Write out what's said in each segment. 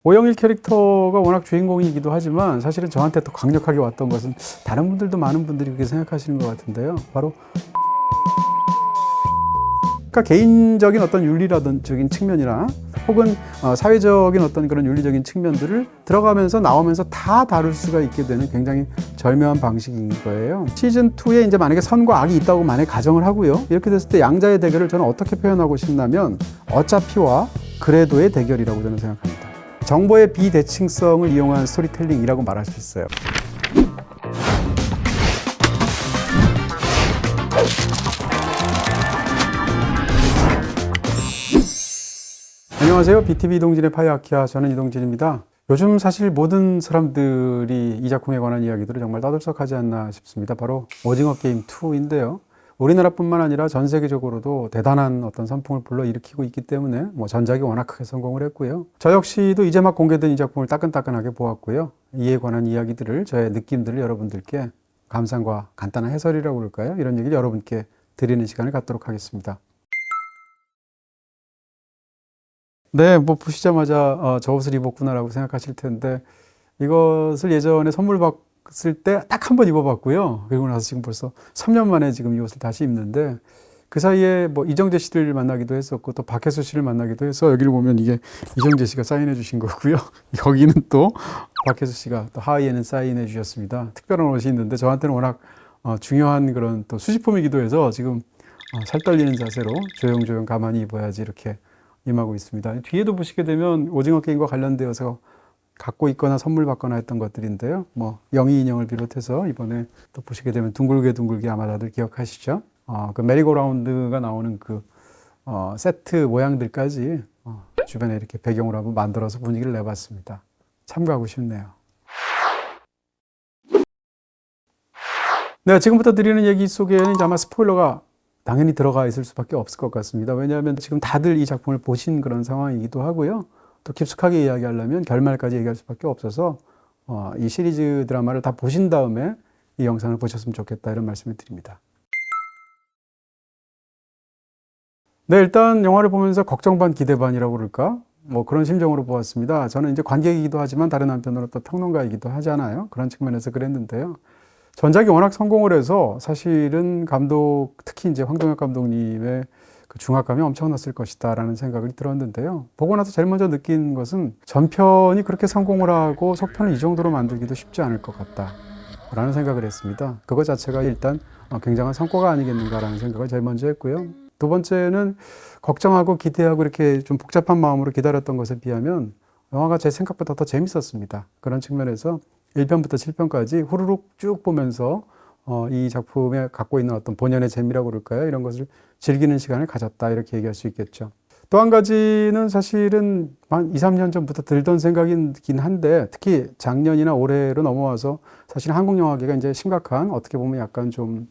오영일 캐릭터가 워낙 주인공이기도 하지만 사실은 저한테 또 강력하게 왔던 것은 다른 분들도 많은 분들이 그렇게 생각하시는 것 같은데요. 바로 그러니까 개인적인 어떤 윤리라든지 측면이나 혹은 사회적인 어떤 그런 윤리적인 측면들을 들어가면서 나오면서 다 다룰 수가 있게 되는 굉장히 절묘한 방식인 거예요. 시즌2에 이제 만약에 선과 악이 있다고 만약에 가정을 하고요. 이렇게 됐을 때 양자의 대결을 저는 어떻게 표현하고 싶냐면 어차피와 그래도의 대결이라고 저는 생각합니다. 정보의 비대칭성을 이용한 스토리텔링이라고 말할 수 있어요. 안녕하세요. BTV 이동진의 파이아키아, 저는 이동진입니다. 요즘 사실 모든 사람들이 이 작품에 관한 이야기들을 정말 떠들썩하지 않나 싶습니다. 바로 오징어 게임 2인데요. 우리나라뿐만 아니라 전 세계적으로도 대단한 어떤 선풍을 불러일으키고 있기 때문에 전작이 워낙 크게 성공을 했고요. 저 역시도 이제 막 공개된 이 작품을 따끈따끈하게 보았고요. 이에 관한 이야기들을, 저의 느낌들을 여러분들께 감상과 간단한 해설이라고 그럴까요? 이런 얘기를 여러분께 드리는 시간을 갖도록 하겠습니다. 네, 보시자마자 저 옷을 입었구나라고 생각하실 텐데, 이것을 예전에 선물 받았을 때 딱 한 번 입어봤고요. 그리고 나서 지금 벌써 3년 만에 지금 이 옷을 다시 입는데, 그 사이에 이정재 씨를 만나기도 했었고, 또 박혜수 씨를 만나기도 해서, 여기를 보면 이게 이정재 씨가 사인해 주신 거고요. 여기는 또 박혜수 씨가 또 하의에는 사인해 주셨습니다. 특별한 옷이 있는데, 저한테는 워낙 중요한 그런 또 수집품이기도 해서 지금 살 떨리는 자세로 조용조용 가만히 입어야지 이렇게 임하고 있습니다. 뒤에도 보시게 되면 오징어 게임과 관련되어서 갖고 있거나 선물 받거나 했던 것들인데요. 영희 인형을 비롯해서 이번에 또 보시게 되면 둥글게 아마 다들 기억하시죠? 그 메리고라운드가 나오는 그 세트 모양들까지 주변에 이렇게 배경으로 한번 만들어서 분위기를 내봤습니다. 참고하고 싶네요. 네, 지금부터 드리는 얘기 속에는 이제 아마 스포일러가 당연히 들어가 있을 수밖에 없을 것 같습니다. 왜냐하면 지금 다들 이 작품을 보신 그런 상황이기도 하고요. 또 깊숙하게 이야기하려면 결말까지 얘기할 수밖에 없어서 이 시리즈 드라마를 다 보신 다음에 이 영상을 보셨으면 좋겠다 이런 말씀을 드립니다. 네, 일단 영화를 보면서 걱정 반 기대 반이라고 그럴까? 그런 심정으로 보았습니다. 저는 이제 관객이기도 하지만 다른 한편으로 또 평론가이기도 하잖아요. 그런 측면에서 그랬는데요. 전작이 워낙 성공을 해서 사실은 감독, 특히 이제 황동혁 감독님의 그 중압감이 엄청났을 것이다라는 생각이 들었는데요. 보고 나서 제일 먼저 느낀 것은 전편이 그렇게 성공을 하고 속편을 이 정도로 만들기도 쉽지 않을 것 같다라는 생각을 했습니다. 그것 자체가 일단 굉장한 성과가 아니겠는가라는 생각을 제일 먼저 했고요. 두 번째는 걱정하고 기대하고 이렇게 좀 복잡한 마음으로 기다렸던 것에 비하면 영화가 제 생각보다 더 재밌었습니다. 그런 측면에서 1편부터 7편까지 후루룩 쭉 보면서 이 작품에 갖고 있는 어떤 본연의 재미라고 그럴까요? 이런 것을 즐기는 시간을 가졌다 이렇게 얘기할 수 있겠죠. 또 한 가지는 사실은 한 2, 3년 전부터 들던 생각이긴 한데 특히 작년이나 올해로 넘어와서 사실 한국 영화계가 이제 심각한 어떻게 보면 약간 좀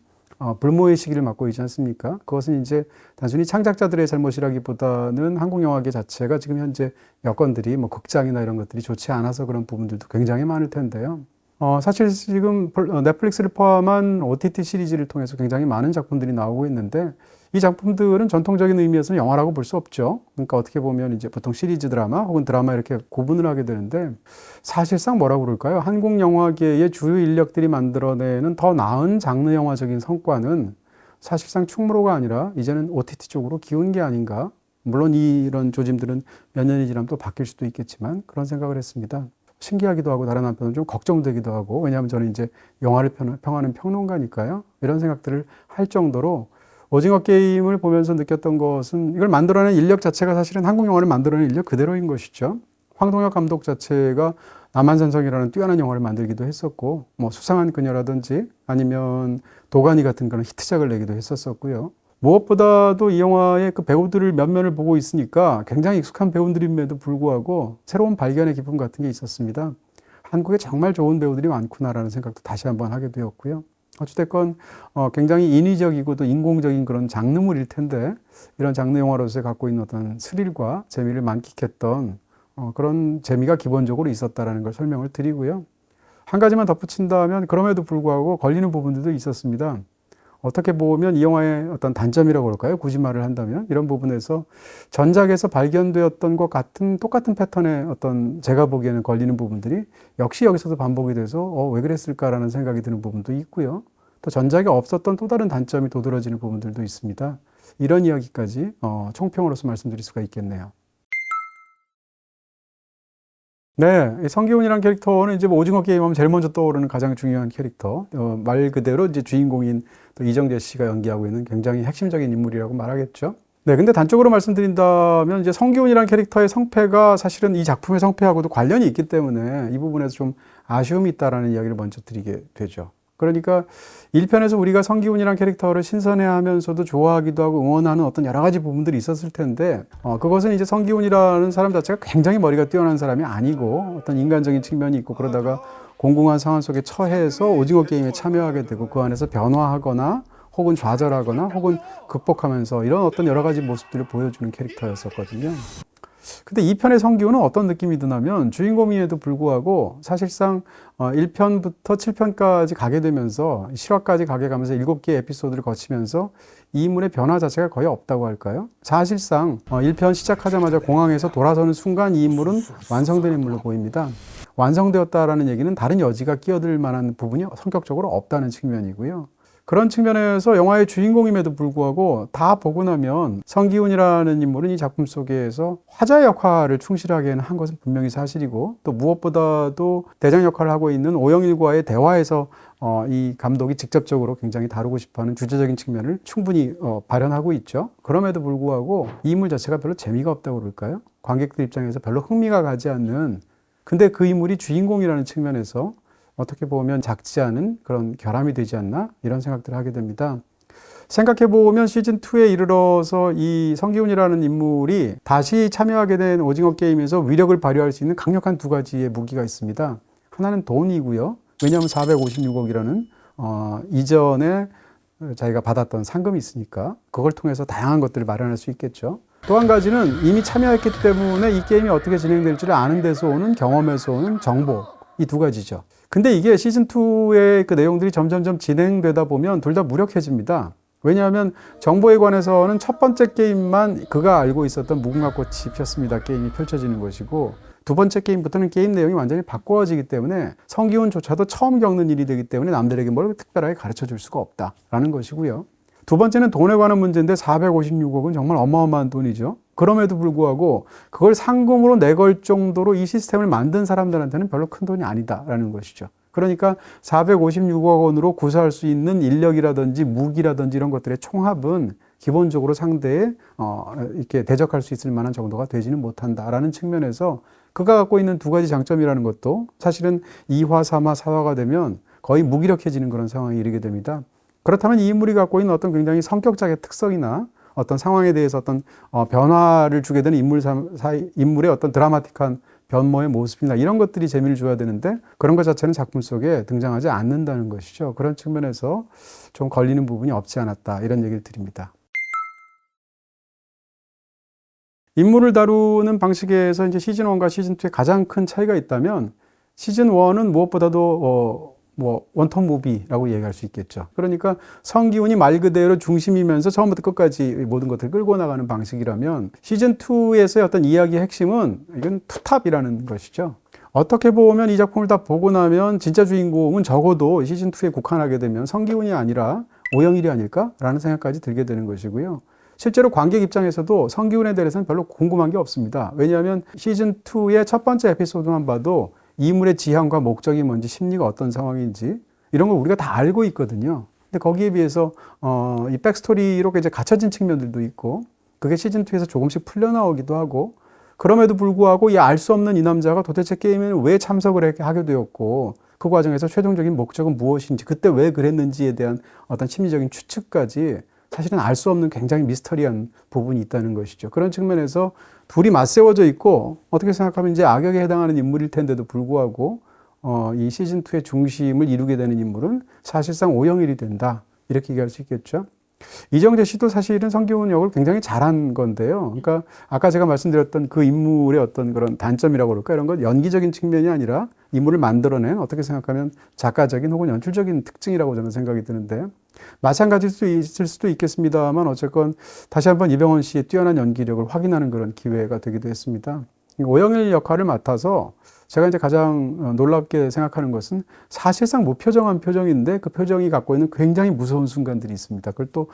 불모의 시기를 맞고 있지 않습니까? 그것은 이제 단순히 창작자들의 잘못이라기보다는 한국 영화계 자체가 지금 현재 여건들이 극장이나 이런 것들이 좋지 않아서 그런 부분들도 굉장히 많을 텐데요. 사실 지금 넷플릭스를 포함한 OTT 시리즈를 통해서 굉장히 많은 작품들이 나오고 있는데 이 작품들은 전통적인 의미에서는 영화라고 볼 수 없죠. 그러니까 어떻게 보면 이제 보통 시리즈 드라마 혹은 드라마 이렇게 구분을 하게 되는데 사실상 뭐라고 그럴까요? 한국 영화계의 주요 인력들이 만들어내는 더 나은 장르 영화적인 성과는 사실상 충무로가 아니라 이제는 OTT 쪽으로 기운 게 아닌가. 물론 이런 조짐들은 몇 년이 지나면 또 바뀔 수도 있겠지만 그런 생각을 했습니다. 신기하기도 하고 다른 한편으로 좀 걱정되기도 하고 왜냐하면 저는 이제 영화를 평하는 평론가니까요. 이런 생각들을 할 정도로 오징어 게임을 보면서 느꼈던 것은 이걸 만들어낸 인력 자체가 사실은 한국 영화를 만들어낸 인력 그대로인 것이죠. 황동혁 감독 자체가 남한산성이라는 뛰어난 영화를 만들기도 했었고 수상한 그녀라든지 아니면 도가니 같은 그런 히트작을 내기도 했었고요. 무엇보다도 이 영화의 그 배우들을 면면을 보고 있으니까 굉장히 익숙한 배우들임에도 불구하고 새로운 발견의 기쁨 같은 게 있었습니다. 한국에 정말 좋은 배우들이 많구나라는 생각도 다시 한번 하게 되었고요. 어찌됐건 굉장히 인위적이고 또 인공적인 그런 장르물일 텐데 이런 장르 영화로서 갖고 있는 어떤 스릴과 재미를 만끽했던 그런 재미가 기본적으로 있었다라는 걸 설명을 드리고요. 한 가지만 덧붙인다면 그럼에도 불구하고 걸리는 부분들도 있었습니다. 어떻게 보면 이 영화의 어떤 단점이라고 그럴까요? 굳이 말을 한다면 이런 부분에서 전작에서 발견되었던 것 같은 똑같은 패턴의 어떤 제가 보기에는 걸리는 부분들이 역시 여기서도 반복이 돼서 왜 그랬을까라는 생각이 드는 부분도 있고요. 또 전작에 없었던 또 다른 단점이 도드라지는 부분들도 있습니다. 이런 이야기까지 총평으로서 말씀드릴 수가 있겠네요. 네, 이 성기훈이라는 캐릭터는 이제 뭐 오징어 게임 하면 제일 먼저 떠오르는 가장 중요한 캐릭터. 말 그대로 이제 주인공인 또 이정재 씨가 연기하고 있는 굉장히 핵심적인 인물이라고 말하겠죠. 네, 근데 단적으로 말씀드린다면 이제 성기훈이라는 캐릭터의 성패가 사실은 이 작품의 성패하고도 관련이 있기 때문에 이 부분에서 좀 아쉬움이 있다라는 이야기를 먼저 드리게 되죠. 그러니까 1편에서 우리가 성기훈이라는 캐릭터를 신선해하면서도 좋아하기도 하고 응원하는 어떤 여러 가지 부분들이 있었을 텐데 그것은 이제 성기훈이라는 사람 자체가 굉장히 머리가 뛰어난 사람이 아니고 어떤 인간적인 측면이 있고 그러다가 공공한 상황 속에 처해서 오징어 게임에 참여하게 되고 그 안에서 변화하거나 혹은 좌절하거나 혹은 극복하면서 이런 어떤 여러 가지 모습들을 보여주는 캐릭터였었거든요. 근데 2편의 성기훈은 어떤 느낌이 드냐면 주인공임에도 불구하고 사실상 1편부터 7편까지 가게 되면서 실화까지 가게 가면서 7개의 에피소드를 거치면서 이 인물의 변화 자체가 거의 없다고 할까요? 사실상 1편 시작하자마자 공항에서 돌아서는 순간 이 인물은 완성된 인물로 보입니다. 완성되었다라는 얘기는 다른 여지가 끼어들 만한 부분이 성격적으로 없다는 측면이고요. 그런 측면에서 영화의 주인공임에도 불구하고 다 보고 나면 성기훈이라는 인물은 이 작품 속에서 화자의 역할을 충실하게 한 것은 분명히 사실이고 또 무엇보다도 대장 역할을 하고 있는 오영일과의 대화에서 이 감독이 직접적으로 굉장히 다루고 싶어하는 주제적인 측면을 충분히 발현하고 있죠. 그럼에도 불구하고 이 인물 자체가 별로 재미가 없다고 그럴까요? 관객들 입장에서 별로 흥미가 가지 않는 근데 그 인물이 주인공이라는 측면에서 어떻게 보면 작지 않은 그런 결함이 되지 않나 이런 생각들을 하게 됩니다. 생각해보면 시즌2에 이르러서 이 성기훈이라는 인물이 다시 참여하게 된 오징어 게임에서 위력을 발휘할 수 있는 강력한 두 가지의 무기가 있습니다. 하나는 돈이고요. 왜냐하면 456억이라는 이전에 자기가 받았던 상금이 있으니까 그걸 통해서 다양한 것들을 마련할 수 있겠죠. 또 한 가지는 이미 참여했기 때문에 이 게임이 어떻게 진행될지를 아는 데서 오는 경험에서 오는 정보 이 두 가지죠. 근데 이게 시즌2의 그 내용들이 점점점 진행되다 보면 둘 다 무력해집니다. 왜냐하면 정보에 관해서는 첫 번째 게임만 그가 알고 있었던 무궁화 꽃이 폈습니다. 게임이 펼쳐지는 것이고 두 번째 게임부터는 게임 내용이 완전히 바꿔지기 때문에 성기훈조차도 처음 겪는 일이 되기 때문에 남들에게 뭘 특별하게 가르쳐 줄 수가 없다라는 것이고요. 두 번째는 돈에 관한 문제인데 456억은 정말 어마어마한 돈이죠. 그럼에도 불구하고 그걸 상금으로 내걸 정도로 이 시스템을 만든 사람들한테는 별로 큰 돈이 아니다라는 것이죠. 그러니까 456억 원으로 구사할 수 있는 인력이라든지 무기라든지 이런 것들의 총합은 기본적으로 상대에 이렇게 대적할 수 있을 만한 정도가 되지는 못한다라는 측면에서 그가 갖고 있는 두 가지 장점이라는 것도 사실은 2화, 3화, 4화가 되면 거의 무기력해지는 그런 상황에 이르게 됩니다. 그렇다면 이 인물이 갖고 있는 어떤 굉장히 성격적인 특성이나 어떤 상황에 대해서 어떤 변화를 주게 되는 인물의 어떤 드라마틱한 변모의 모습이나 이런 것들이 재미를 줘야 되는데 그런 것 자체는 작품 속에 등장하지 않는다는 것이죠. 그런 측면에서 좀 걸리는 부분이 없지 않았다 이런 얘기를 드립니다. 인물을 다루는 방식에서 이제 시즌 1과 시즌 2의 가장 큰 차이가 있다면 시즌 1은 무엇보다도 원톱 무비라고 얘기할 수 있겠죠. 그러니까 성기훈이 말 그대로 중심이면서 처음부터 끝까지 모든 것들을 끌고 나가는 방식이라면 시즌2에서의 어떤 이야기의 핵심은 이건 투탑이라는 것이죠. 어떻게 보면 이 작품을 다 보고 나면 진짜 주인공은 적어도 시즌2에 국한하게 되면 성기훈이 아니라 오영일이 아닐까라는 생각까지 들게 되는 것이고요. 실제로 관객 입장에서도 성기훈에 대해서는 별로 궁금한 게 없습니다. 왜냐하면 시즌2의 첫 번째 에피소드만 봐도 이 인물의 지향과 목적이 뭔지 심리가 어떤 상황인지 이런 걸 우리가 다 알고 있거든요. 근데 거기에 비해서 이 백스토리로 이제 갖춰진 측면들도 있고 그게 시즌2에서 조금씩 풀려나오기도 하고 그럼에도 불구하고 이 알 수 없는 이 남자가 도대체 게임에 왜 참석을 하게 되었고 그 과정에서 최종적인 목적은 무엇인지 그때 왜 그랬는지에 대한 어떤 심리적인 추측까지 사실은 알 수 없는 굉장히 미스터리한 부분이 있다는 것이죠. 그런 측면에서 둘이 맞세워져 있고 어떻게 생각하면 이제 악역에 해당하는 인물일 텐데도 불구하고 이 시즌2의 중심을 이루게 되는 인물은 사실상 오영일이 된다. 이렇게 얘기할 수 있겠죠. 이정재 씨도 사실은 성기훈 역을 굉장히 잘한 건데요. 그러니까 아까 제가 말씀드렸던 그 인물의 어떤 그런 단점이라고 그럴까 이런 건 연기적인 측면이 아니라 인물을 만들어낸 어떻게 생각하면 작가적인 혹은 연출적인 특징이라고 저는 생각이 드는데요. 마찬가지일 수 있을 수도 있겠습니다만 어쨌건 다시 한번 이병헌 씨의 뛰어난 연기력을 확인하는 그런 기회가 되기도 했습니다. 오영일 역할을 맡아서 제가 이제 가장 놀랍게 생각하는 것은 사실상 무표정한 표정인데 그 표정이 갖고 있는 굉장히 무서운 순간들이 있습니다. 그걸 또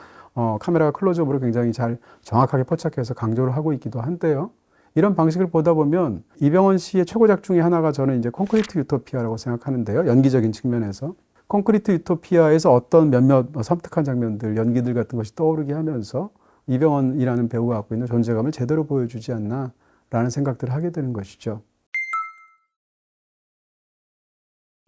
카메라가 클로즈업으로 굉장히 잘 정확하게 포착해서 강조를 하고 있기도 한데요. 이런 방식을 보다 보면 이병헌 씨의 최고작 중에 하나가 저는 이제 콘크리트 유토피아라고 생각하는데요. 연기적인 측면에서. 콘크리트 유토피아에서 어떤 몇몇 섬뜩한 장면들, 연기들 같은 것이 떠오르게 하면서 이병헌이라는 배우가 갖고 있는 존재감을 제대로 보여주지 않나라는 생각들을 하게 되는 것이죠.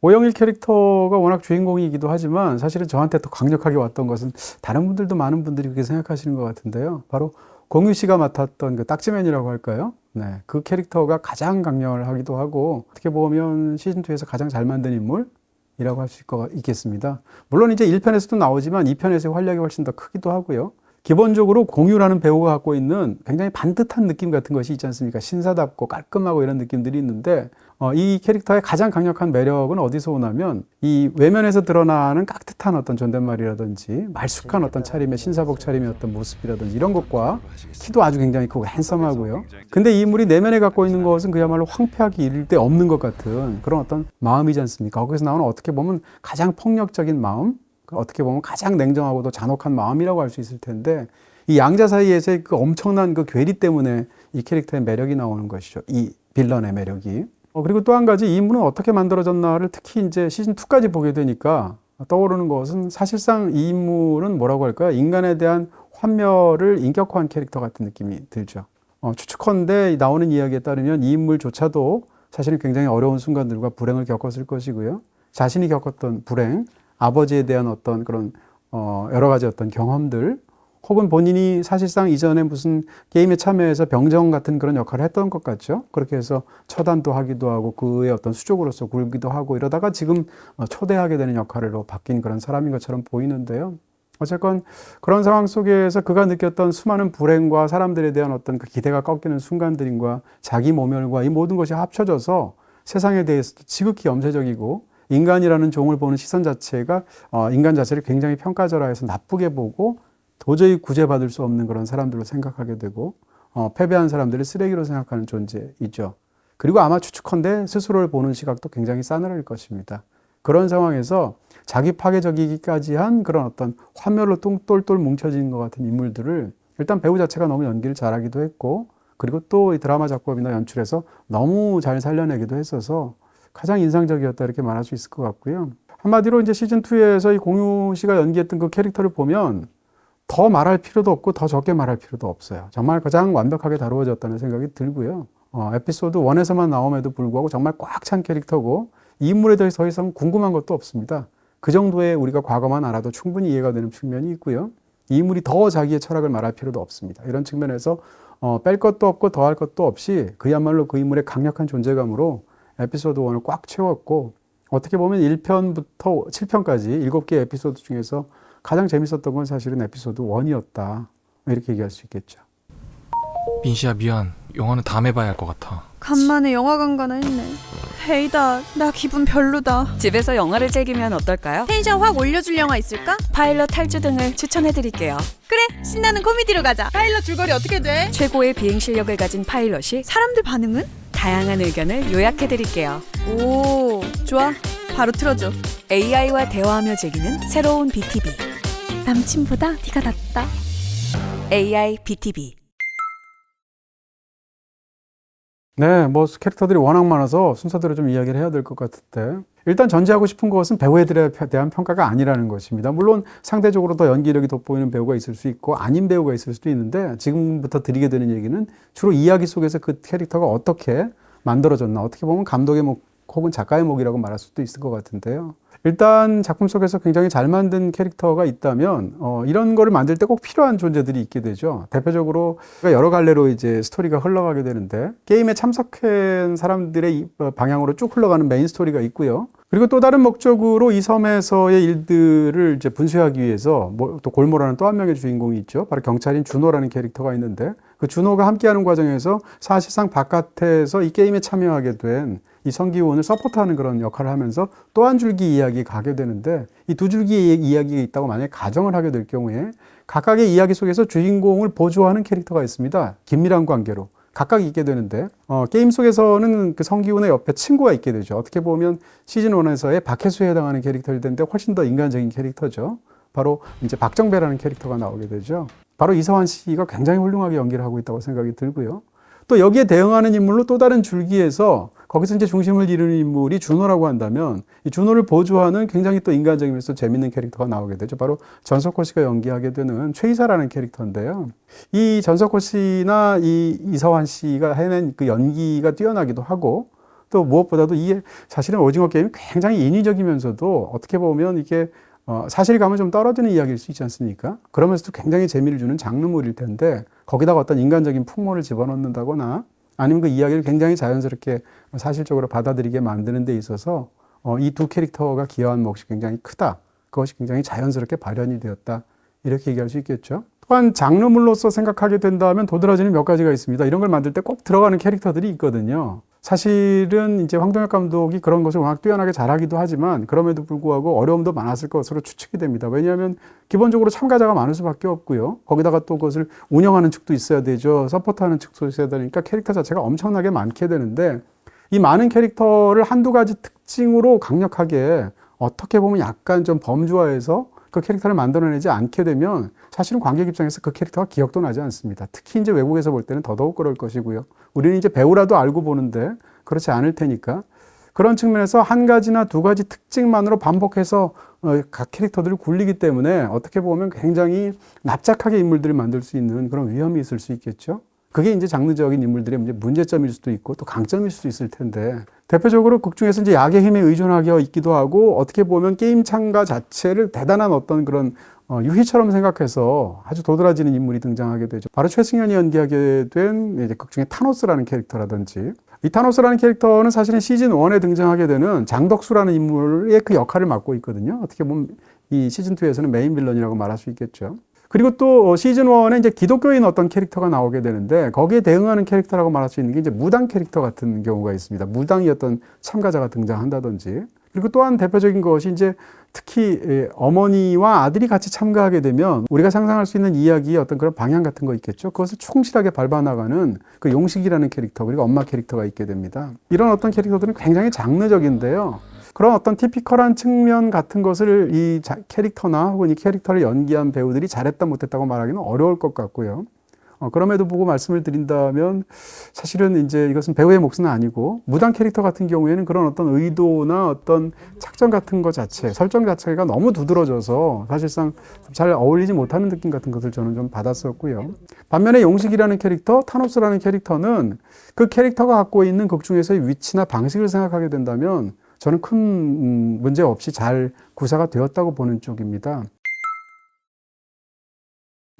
오영일 캐릭터가 워낙 주인공이기도 하지만 사실은 저한테 더 강력하게 왔던 것은 다른 분들도 많은 분들이 그렇게 생각하시는 것 같은데요. 바로 공유 씨가 맡았던 그 딱지맨이라고 할까요? 네, 그 캐릭터가 가장 강렬하기도 하고 어떻게 보면 시즌2에서 가장 잘 만든 인물이라고 할 수 있겠습니다. 물론 이제 1편에서도 나오지만 2편에서의 활약이 훨씬 더 크기도 하고요. 기본적으로 공유라는 배우가 갖고 있는 굉장히 반듯한 느낌 같은 것이 있지 않습니까? 신사답고 깔끔하고 이런 느낌들이 있는데 이 캐릭터의 가장 강력한 매력은 어디서 오냐면 이 외면에서 드러나는 깍듯한 어떤 존댓말이라든지 말쑥한 어떤 차림의 신사복 차림의 어떤 모습이라든지 이런 것과 키도 아주 굉장히 크고 핸섬하고요. 근데 이 인물이 내면에 갖고 있는 것은 그야말로 황폐하기 이를 데 없는 것 같은 그런 어떤 마음이지 않습니까? 거기서 나오는 어떻게 보면 가장 폭력적인 마음, 어떻게 보면 가장 냉정하고도 잔혹한 마음이라고 할 수 있을 텐데 이 양자 사이에서의 그 엄청난 그 괴리 때문에 이 캐릭터의 매력이 나오는 것이죠. 이 빌런의 매력이. 그리고 또 한 가지 이 인물은 어떻게 만들어졌나를 특히 이제 시즌2까지 보게 되니까 떠오르는 것은 사실상 이 인물은 뭐라고 할까요? 인간에 대한 환멸을 인격화한 캐릭터 같은 느낌이 들죠. 추측컨대 나오는 이야기에 따르면 이 인물조차도 사실은 굉장히 어려운 순간들과 불행을 겪었을 것이고요. 자신이 겪었던 불행, 아버지에 대한 어떤 그런 여러 가지 어떤 경험들 혹은 본인이 사실상 이전에 무슨 게임에 참여해서 병정 같은 그런 역할을 했던 것 같죠. 그렇게 해서 처단도 하기도 하고 그의 어떤 수족으로서 굴기도 하고 이러다가 지금 초대하게 되는 역할로 바뀐 그런 사람인 것처럼 보이는데요. 어쨌건 그런 상황 속에서 그가 느꼈던 수많은 불행과 사람들에 대한 어떤 그 기대가 꺾이는 순간들과 자기 모멸과 이 모든 것이 합쳐져서 세상에 대해서도 지극히 염세적이고 인간이라는 종을 보는 시선 자체가 인간 자체를 굉장히 평가절하해서 나쁘게 보고 도저히 구제받을 수 없는 그런 사람들로 생각하게 되고 패배한 사람들을 쓰레기로 생각하는 존재이죠. 그리고 아마 추측컨대 스스로를 보는 시각도 굉장히 싸늘할 것입니다. 그런 상황에서 자기 파괴적이기까지 한 그런 어떤 환멸로 똘똘 뭉쳐진 것 같은 인물들을 일단 배우 자체가 너무 연기를 잘하기도 했고 그리고 또 이 드라마 작법이나 연출에서 너무 잘 살려내기도 했어서 가장 인상적이었다 이렇게 말할 수 있을 것 같고요. 한마디로 이제 시즌2에서 이 공유 씨가 연기했던 그 캐릭터를 보면 더 말할 필요도 없고 더 적게 말할 필요도 없어요. 정말 가장 완벽하게 다루어졌다는 생각이 들고요. 에피소드 1에서만 나옴에도 불구하고 정말 꽉 찬 캐릭터고 이 인물에 대해서 더 이상 궁금한 것도 없습니다. 그 정도의 우리가 과거만 알아도 충분히 이해가 되는 측면이 있고요. 이 인물이 더 자기의 철학을 말할 필요도 없습니다. 이런 측면에서 뺄 것도 없고 더할 것도 없이 그야말로 그 인물의 강력한 존재감으로 에피소드 1을 꽉 채웠고 어떻게 보면 1편부터 7편까지 7개의 에피소드 중에서 가장 재밌었던 건 사실은 에피소드 1이었다. 이렇게 얘기할 수 있겠죠. 민씨야 미안. 영화는 다음에 봐야 할 것 같아. 간만에 영화관 가나 했네. 헤이다, 나 기분 별로다. 집에서 영화를 즐기면 어떨까요? 텐션 확 올려줄 영화 있을까? 파일럿 탈주 등을 추천해드릴게요. 그래, 신나는 코미디로 가자. 파일럿 줄거리 어떻게 돼? 최고의 비행 실력을 가진 파일럿이 사람들 반응은? 다양한 의견을 요약해드릴게요. 오, 좋아. 바로 틀어줘. AI와 대화하며 즐기는 새로운 BTV. 남친보다 네가 낫다. AI BTV. 네, 뭐 캐릭터들이 워낙 많아서 순서대로 좀 이야기를 해야 될 것 같은데 일단 전제하고 싶은 것은 배우들에 대한 평가가 아니라는 것입니다. 물론 상대적으로 더 연기력이 돋보이는 배우가 있을 수 있고 아닌 배우가 있을 수도 있는데 지금부터 드리게 되는 얘기는 주로 이야기 속에서 그 캐릭터가 어떻게 만들어졌나 어떻게 보면 감독의 목 혹은 작가의 목이라고 말할 수도 있을 것 같은데요. 일단 작품 속에서 굉장히 잘 만든 캐릭터가 있다면 이런 거를 만들 때 꼭 필요한 존재들이 있게 되죠. 대표적으로 여러 갈래로 이제 스토리가 흘러가게 되는데 게임에 참석한 사람들의 방향으로 쭉 흘러가는 메인 스토리가 있고요. 그리고 또 다른 목적으로 이 섬에서의 일들을 이제 분쇄하기 위해서 또 골모라는 또 한 명의 주인공이 있죠. 바로 경찰인 준호라는 캐릭터가 있는데 그 준호가 함께하는 과정에서 사실상 바깥에서 이 게임에 참여하게 된 이 성기훈을 서포트하는 그런 역할을 하면서 또 한 줄기 이야기에 가게 되는데 이 두 줄기 이야기가 있다고 만약에 가정을 하게 될 경우에 각각의 이야기 속에서 주인공을 보조하는 캐릭터가 있습니다. 긴밀한 관계로 각각 있게 되는데 게임 속에서는 그 성기훈의 옆에 친구가 있게 되죠. 어떻게 보면 시즌 1에서의 박혜수에 해당하는 캐릭터일 텐데 훨씬 더 인간적인 캐릭터죠. 바로 이제 박정배라는 캐릭터가 나오게 되죠. 바로 이서환 씨가 굉장히 훌륭하게 연기를 하고 있다고 생각이 들고요. 또 여기에 대응하는 인물로 또 다른 줄기에서 거기서 이제 중심을 이루는 인물이 준호라고 한다면 이 준호를 보조하는 굉장히 또 인간적이면서 재밌는 캐릭터가 나오게 되죠. 바로 전석호 씨가 연기하게 되는 최이사라는 캐릭터인데요. 이 전석호 씨나 이 이서환 씨가 해낸 그 연기가 뛰어나기도 하고 또 무엇보다도 이게 사실은 오징어 게임이 굉장히 인위적이면서도 어떻게 보면 이게 사실감은 좀 떨어지는 이야기일 수 있지 않습니까? 그러면서도 굉장히 재미를 주는 장르물일 텐데 거기다가 어떤 인간적인 풍모를 집어넣는다거나 아니면 그 이야기를 굉장히 자연스럽게 사실적으로 받아들이게 만드는 데 있어서 이 두 캐릭터가 기여한 몫이 굉장히 크다. 그것이 굉장히 자연스럽게 발현이 되었다. 이렇게 얘기할 수 있겠죠. 또한 장르물로서 생각하게 된다면 도드라지는 몇 가지가 있습니다. 이런 걸 만들 때 꼭 들어가는 캐릭터들이 있거든요. 사실은 이제 황동혁 감독이 그런 것을 워낙 뛰어나게 잘하기도 하지만 그럼에도 불구하고 어려움도 많았을 것으로 추측이 됩니다. 왜냐하면 기본적으로 참가자가 많을 수밖에 없고요. 거기다가 또 그것을 운영하는 측도 있어야 되죠. 서포트하는 측도 있어야 되니까 캐릭터 자체가 엄청나게 많게 되는데 이 많은 캐릭터를 한두 가지 특징으로 강력하게 어떻게 보면 약간 좀 범주화해서 그 캐릭터를 만들어내지 않게 되면 사실은 관객 입장에서 그 캐릭터가 기억도 나지 않습니다. 특히 이제 외국에서 볼 때는 더더욱 그럴 것이고요. 우리는 이제 배우라도 알고 보는데 그렇지 않을 테니까 그런 측면에서 한 가지나 두 가지 특징만으로 반복해서 각 캐릭터들을 굴리기 때문에 어떻게 보면 굉장히 납작하게 인물들을 만들 수 있는 그런 위험이 있을 수 있겠죠. 그게 이제 장르적인 인물들의 문제점일 수도 있고 또 강점일 수도 있을 텐데 대표적으로 극 중에서 이제 약의 힘에 의존하게 있기도 하고 어떻게 보면 게임 참가 자체를 대단한 어떤 그런 유희처럼 생각해서 아주 도드라지는 인물이 등장하게 되죠. 바로 최승현이 연기하게 된 이제 극 중에 타노스라는 캐릭터라든지 이 타노스라는 캐릭터는 사실은 시즌 1에 등장하게 되는 장덕수라는 인물의 그 역할을 맡고 있거든요. 어떻게 보면 이 시즌 2에서는 메인 빌런이라고 말할 수 있겠죠. 그리고 또 시즌 1에 이제 기독교인 어떤 캐릭터가 나오게 되는데 거기에 대응하는 캐릭터라고 말할 수 있는 게 이제 무당 캐릭터 같은 경우가 있습니다. 무당이 어떤 참가자가 등장한다든지. 그리고 또한 대표적인 것이 이제 특히 어머니와 아들이 같이 참가하게 되면 우리가 상상할 수 있는 이야기의 어떤 그런 방향 같은 거 있겠죠. 그것을 충실하게 밟아나가는 그 용식이라는 캐릭터 그리고 엄마 캐릭터가 있게 됩니다. 이런 어떤 캐릭터들은 굉장히 장르적인데요. 그런 어떤 티피컬한 측면 같은 것을 이 캐릭터나 혹은 이 캐릭터를 연기한 배우들이 잘했다 못했다고 말하기는 어려울 것 같고요. 그럼에도 보고 말씀을 드린다면 사실은 이제 이것은 배우의 몫은 아니고 무당 캐릭터 같은 경우에는 그런 어떤 의도나 어떤 작전 같은 것 자체, 설정 자체가 너무 두드러져서 사실상 잘 어울리지 못하는 느낌 같은 것을 저는 좀 받았었고요. 반면에 용식이라는 캐릭터, 타노스라는 캐릭터는 그 캐릭터가 갖고 있는 극 중에서의 위치나 방식을 생각하게 된다면 저는 큰 문제 없이 잘 구사가 되었다고 보는 쪽입니다.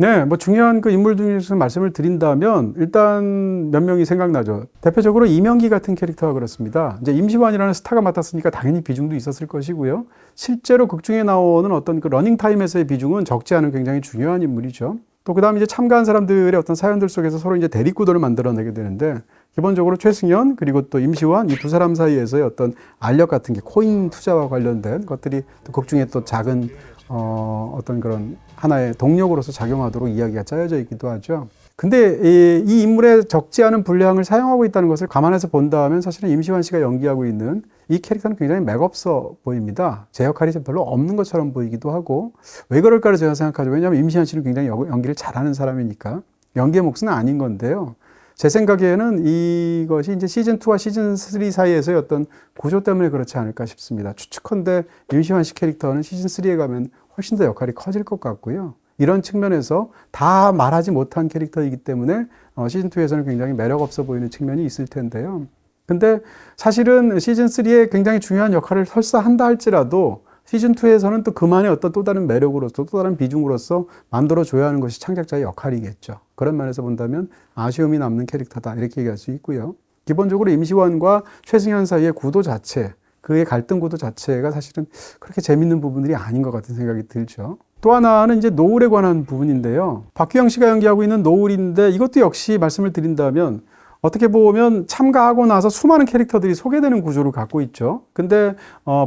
네, 뭐 중요한 그 인물 중에서 말씀을 드린다면 일단 몇 명이 생각나죠. 대표적으로 이명기 같은 캐릭터가 그렇습니다. 이제 임시완이라는 스타가 맡았으니까 당연히 비중도 있었을 것이고요. 실제로 극 중에 나오는 어떤 그 러닝타임에서의 비중은 적지 않은 굉장히 중요한 인물이죠. 또 그다음 이제 참가한 사람들의 어떤 사연들 속에서 서로 이제 대립구도를 만들어내게 되는데 기본적으로 최승현 그리고 또 임시완 이 두 사람 사이에서의 어떤 알력 같은 게 코인 투자와 관련된 것들이 또 극 중에 또 작은 어떤 그런 하나의 동력으로서 작용하도록 이야기가 짜여져 있기도 하죠. 근데 이 인물의 적지 않은 분량을 사용하고 있다는 것을 감안해서 본다면 사실은 임시완 씨가 연기하고 있는 이 캐릭터는 굉장히 맥없어 보입니다. 제 역할이 별로 없는 것처럼 보이기도 하고 왜 그럴까를 제가 생각하죠. 왜냐하면 임시완 씨는 굉장히 연기를 잘하는 사람이니까 연기의 몫은 아닌 건데요. 제 생각에는 이것이 이제 시즌2와 시즌3 사이에서의 어떤 구조 때문에 그렇지 않을까 싶습니다. 추측컨대 임시완 씨 캐릭터는 시즌3에 가면 훨씬 더 역할이 커질 것 같고요. 이런 측면에서 다 말하지 못한 캐릭터이기 때문에 시즌2에서는 굉장히 매력 없어 보이는 측면이 있을 텐데요. 근데 사실은 시즌3에 굉장히 중요한 역할을 설사한다 할지라도 시즌2에서는 또 그만의 어떤 또 다른 매력으로서 또 다른 비중으로서 만들어줘야 하는 것이 창작자의 역할이겠죠. 그런 면에서 본다면 아쉬움이 남는 캐릭터다 이렇게 얘기할 수 있고요. 기본적으로 임시완과 최승현 사이의 구도 자체, 그의 갈등 구도 자체가 사실은 그렇게 재밌는 부분들이 아닌 것 같은 생각이 들죠. 또 하나는 이제 노을에 관한 부분인데요. 박규영 씨가 연기하고 있는 노을인데 이것도 역시 말씀을 드린다면 어떻게 보면 참가하고 나서 수많은 캐릭터들이 소개되는 구조를 갖고 있죠. 근데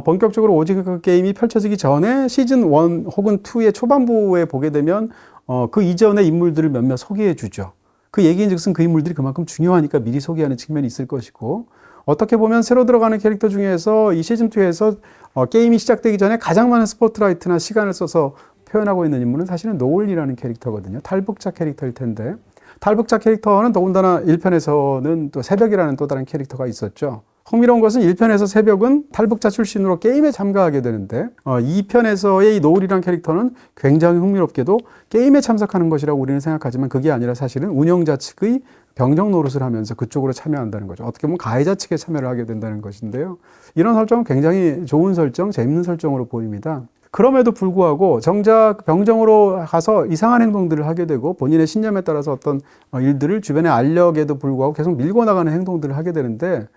본격적으로 오징어 게임이 펼쳐지기 전에 시즌 1 혹은 2의 초반부에 보게 되면 그 이전의 인물들을 몇몇 소개해 주죠. 그 얘기인즉슨 그 인물들이 그만큼 중요하니까 미리 소개하는 측면이 있을 것이고, 어떻게 보면 새로 들어가는 캐릭터 중에서 이 시즌 2에서 게임이 시작되기 전에 가장 많은 스포트라이트나 시간을 써서 표현하고 있는 인물은 사실은 노을이라는 캐릭터거든요. 탈북자 캐릭터일 텐데, 탈북자 캐릭터는 더군다나 1편에서는 또 새벽이라는 또 다른 캐릭터가 있었죠. 흥미로운 것은 1편에서 새벽은 탈북자 출신으로 게임에 참가하게 되는데 2편에서의 이 노을이라는 캐릭터는 굉장히 흥미롭게도 게임에 참석하는 것이라고 우리는 생각하지만 그게 아니라 사실은 운영자 측의 병정 노릇을 하면서 그쪽으로 참여한다는 거죠. 어떻게 보면 가해자 측에 참여를 하게 된다는 것인데요. 이런 설정은 굉장히 좋은 설정, 재밌는 설정으로 보입니다. 그럼에도 불구하고 정작 병정으로 가서 이상한 행동들을 하게 되고 본인의 신념에 따라서 어떤 일들을 주변에 알력에도 불구하고 계속 밀고 나가는 행동들을 하게 되는데,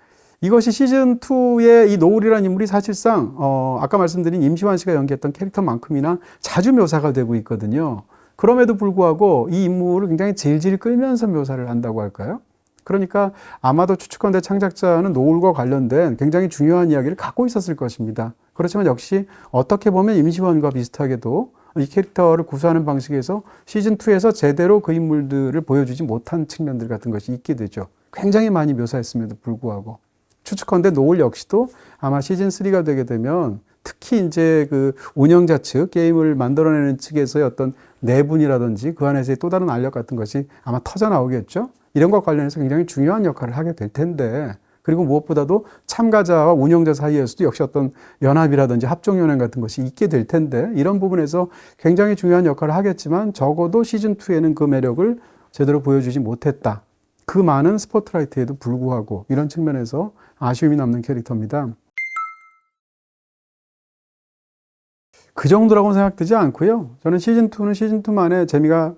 이것이 시즌2의 이 노을이라는 인물이 사실상 아까 말씀드린 임시완 씨가 연기했던 캐릭터만큼이나 자주 묘사가 되고 있거든요. 그럼에도 불구하고 이 인물을 굉장히 질질 끌면서 묘사를 한다고 할까요? 그러니까 아마도 추측컨대 창작자는 노을과 관련된 굉장히 중요한 이야기를 갖고 있었을 것입니다. 그렇지만 역시 어떻게 보면 임시완과 비슷하게도 이 캐릭터를 구사하는 방식에서 시즌2에서 제대로 그 인물들을 보여주지 못한 측면들 같은 것이 있게 되죠. 굉장히 많이 묘사했음에도 불구하고. 추측컨대 노을 역시도 아마 시즌3가 되게 되면 특히 이제 그 운영자 측, 게임을 만들어내는 측에서의 어떤 내분이라든지 그 안에서의 또 다른 알력 같은 것이 아마 터져 나오겠죠. 이런 것과 관련해서 굉장히 중요한 역할을 하게 될 텐데, 그리고 무엇보다도 참가자와 운영자 사이에서도 역시 어떤 연합이라든지 합종연행 같은 것이 있게 될 텐데, 이런 부분에서 굉장히 중요한 역할을 하겠지만 적어도 시즌2에는 그 매력을 제대로 보여주지 못했다. 그 많은 스포트라이트에도 불구하고 이런 측면에서 아쉬움이 남는 캐릭터입니다. 그 정도라고는 생각되지 않고요. 저는 시즌2는 시즌2만의 재미가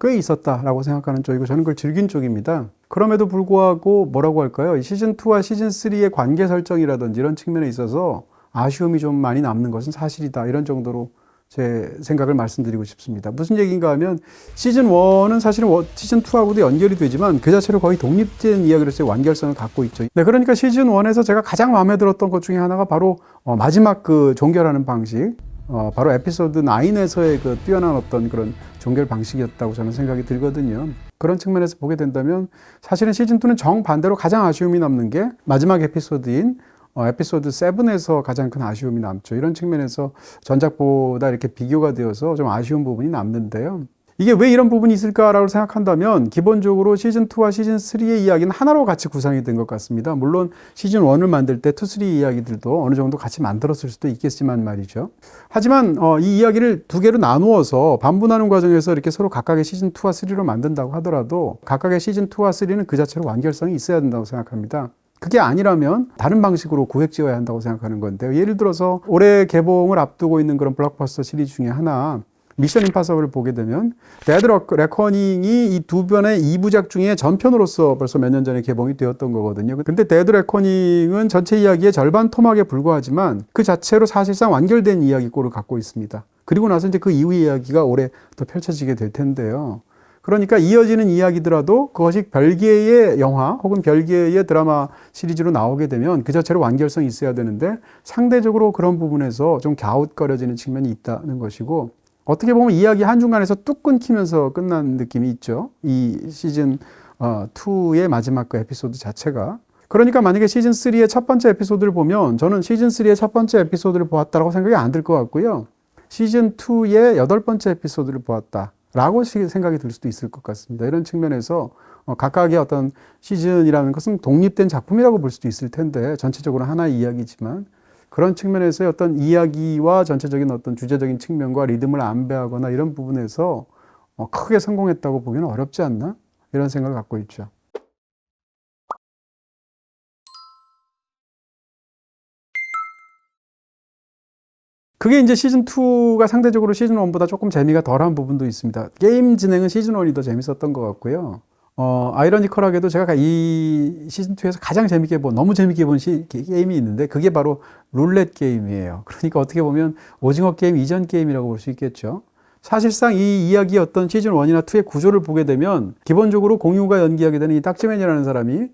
꽤 있었다라고 생각하는 쪽이고 저는 그걸 즐긴 쪽입니다. 그럼에도 불구하고 뭐라고 할까요? 시즌2와 시즌3의 관계 설정이라든지 이런 측면에 있어서 아쉬움이 좀 많이 남는 것은 사실이다. 이런 정도로 제 생각을 말씀드리고 싶습니다. 무슨 얘기인가 하면 시즌1은 사실은 시즌2하고도 연결이 되지만 그 자체로 거의 독립된 이야기로서의 완결성을 갖고 있죠. 네, 그러니까 시즌1에서 제가 가장 마음에 들었던 것 중에 하나가 바로 마지막 그 종결하는 방식, 바로 에피소드 9에서의 그 뛰어난 어떤 그런 종결 방식이었다고 저는 생각이 들거든요. 그런 측면에서 보게 된다면 사실은 시즌2는 정반대로 가장 아쉬움이 남는 게 마지막 에피소드인 에피소드 7에서 가장 큰 아쉬움이 남죠. 이런 측면에서 전작보다 이렇게 비교가 되어서 좀 아쉬운 부분이 남는데요. 이게 왜 이런 부분이 있을까라고 생각한다면 기본적으로 시즌2와 시즌3의 이야기는 하나로 같이 구성이 된 것 같습니다. 물론 시즌1을 만들 때 2, 3 이야기들도 어느 정도 같이 만들었을 수도 있겠지만 말이죠. 하지만 이 이야기를 두 개로 나누어서 반분하는 과정에서 이렇게 서로 각각의 시즌2와 3로 만든다고 하더라도 각각의 시즌2와 3는 그 자체로 완결성이 있어야 된다고 생각합니다. 그게 아니라면 다른 방식으로 구획지어야 한다고 생각하는 건데요. 예를 들어서 올해 개봉을 앞두고 있는 그런 블록버스터 시리즈 중에 하나 미션 임파서블을 보게 되면 데드 레커닝이 이 두 편의 2부작 중에 전편으로서 벌써 몇 년 전에 개봉이 되었던 거거든요. 근데 데드 레커닝은 전체 이야기의 절반 토막에 불과하지만 그 자체로 사실상 완결된 이야기꼴을 갖고 있습니다. 그리고 나서 이제 그 이후의 이야기가 올해 또 펼쳐지게 될 텐데요. 그러니까 이어지는 이야기더라도 그것이 별개의 영화 혹은 별개의 드라마 시리즈로 나오게 되면 그 자체로 완결성이 있어야 되는데 상대적으로 그런 부분에서 좀 갸웃거려지는 측면이 있다는 것이고, 어떻게 보면 이야기 한중간에서 뚝 끊기면서 끝난 느낌이 있죠. 이 시즌 2의 마지막 그 에피소드 자체가. 그러니까 만약에 시즌 3의 첫 번째 에피소드를 보면 저는 시즌 3의 첫 번째 에피소드를 보았다라고 생각이 안 들 것 같고요. 시즌 2의 8번째 에피소드를 보았다 라고 생각이 들 수도 있을 것 같습니다. 이런 측면에서 각각의 어떤 시즌이라는 것은 독립된 작품이라고 볼 수도 있을 텐데 전체적으로 하나의 이야기지만 그런 측면에서의 어떤 이야기와 전체적인 어떤 주제적인 측면과 리듬을 안배하거나 이런 부분에서 크게 성공했다고 보기는 어렵지 않나? 이런 생각을 갖고 있죠. 그게 이제 시즌2가 상대적으로 시즌1보다 조금 재미가 덜한 부분도 있습니다. 게임 진행은 시즌1이 더 재밌었던 것 같고요. 아이러니컬하게도 제가 이 시즌2에서 가장 재밌게 너무 재밌게 본 게임이 있는데 그게 바로 룰렛 게임이에요. 그러니까 어떻게 보면 오징어 게임 이전 게임이라고 볼 수 있겠죠. 사실상 이 이야기의 어떤 시즌 1이나 2의 구조를 보게 되면 기본적으로 공유가 연기하게 되는 이 딱지맨이라는 사람이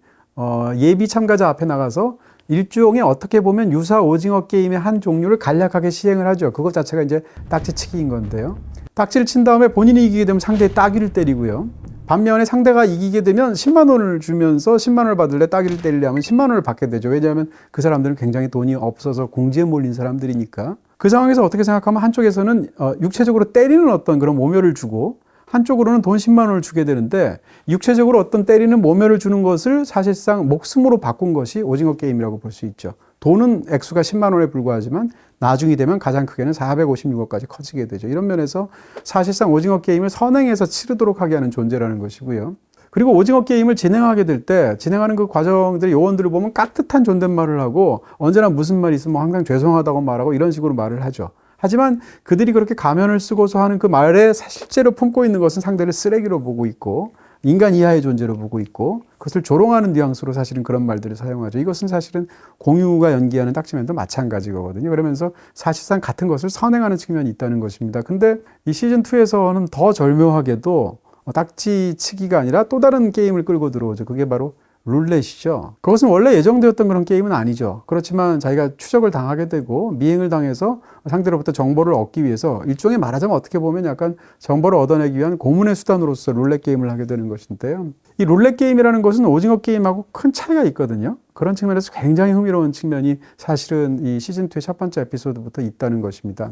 예비 참가자 앞에 나가서 일종의 어떻게 보면 유사 오징어 게임의 한 종류를 간략하게 시행을 하죠. 그것 자체가 이제 딱지치기인 건데요. 딱지를 친 다음에 본인이 이기게 되면 상대의 따귀를 때리고요. 반면에 상대가 이기게 되면 10만 원을 주면서 10만 원을 받을래 따귀를 때리려 하면 10만 원을 받게 되죠. 왜냐하면 그 사람들은 굉장히 돈이 없어서 공지에 몰린 사람들이니까. 그 상황에서 어떻게 생각하면 한쪽에서는 육체적으로 때리는 어떤 그런 모멸을 주고 한쪽으로는 돈 10만 원을 주게 되는데 육체적으로 어떤 때리는 모멸을 주는 것을 사실상 목숨으로 바꾼 것이 오징어 게임이라고 볼 수 있죠. 돈은 액수가 10만 원에 불과하지만 나중이 되면 가장 크게는 456억까지 커지게 되죠. 이런 면에서 사실상 오징어 게임을 선행해서 치르도록 하게 하는 존재라는 것이고요. 그리고 오징어 게임을 진행하게 될 때 진행하는 그 과정들의 요원들을 보면 깍듯한 존댓말을 하고 언제나 무슨 말이 있으면 항상 죄송하다고 말하고 이런 식으로 말을 하죠. 하지만 그들이 그렇게 가면을 쓰고서 하는 그 말에 실제로 품고 있는 것은 상대를 쓰레기로 보고 있고 인간 이하의 존재로 보고 있고 그것을 조롱하는 뉘앙스로 사실은 그런 말들을 사용하죠. 이것은 사실은 공유가 연기하는 딱지맨도 마찬가지거든요. 그러면서 사실상 같은 것을 선행하는 측면이 있다는 것입니다. 근데 이 시즌2에서는 더 절묘하게도 딱지치기가 아니라 또 다른 게임을 끌고 들어오죠. 그게 바로 룰렛이죠. 그것은 원래 예정되었던 그런 게임은 아니죠. 그렇지만 자기가 추적을 당하게 되고 미행을 당해서 상대로부터 정보를 얻기 위해서 일종의 말하자면 어떻게 보면 약간 정보를 얻어내기 위한 고문의 수단으로서 룰렛 게임을 하게 되는 것인데요. 이 룰렛 게임이라는 것은 오징어 게임하고 큰 차이가 있거든요. 그런 측면에서 굉장히 흥미로운 측면이 사실은 이 시즌2의 첫 번째 에피소드부터 있다는 것입니다.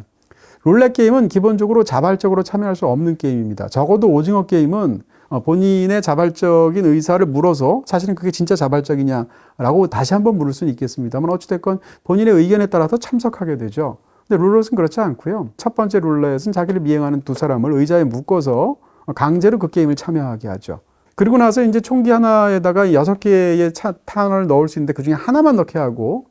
룰렛 게임은 기본적으로 자발적으로 참여할 수 없는 게임입니다. 적어도 오징어 게임은 본인의 자발적인 의사를 물어서 사실은 그게 진짜 자발적이냐라고 다시 한번 물을 수는 있겠습니다만 어찌됐건 본인의 의견에 따라서 참석하게 되죠. 근데 룰렛은 그렇지 않고요. 첫 번째 룰렛은 자기를 미행하는 두 사람을 의자에 묶어서 강제로 그 게임을 참여하게 하죠. 그리고 나서 이제 총기 하나에다가 6개의 탄을 넣을 수 있는데 그중에 하나만 넣게 하고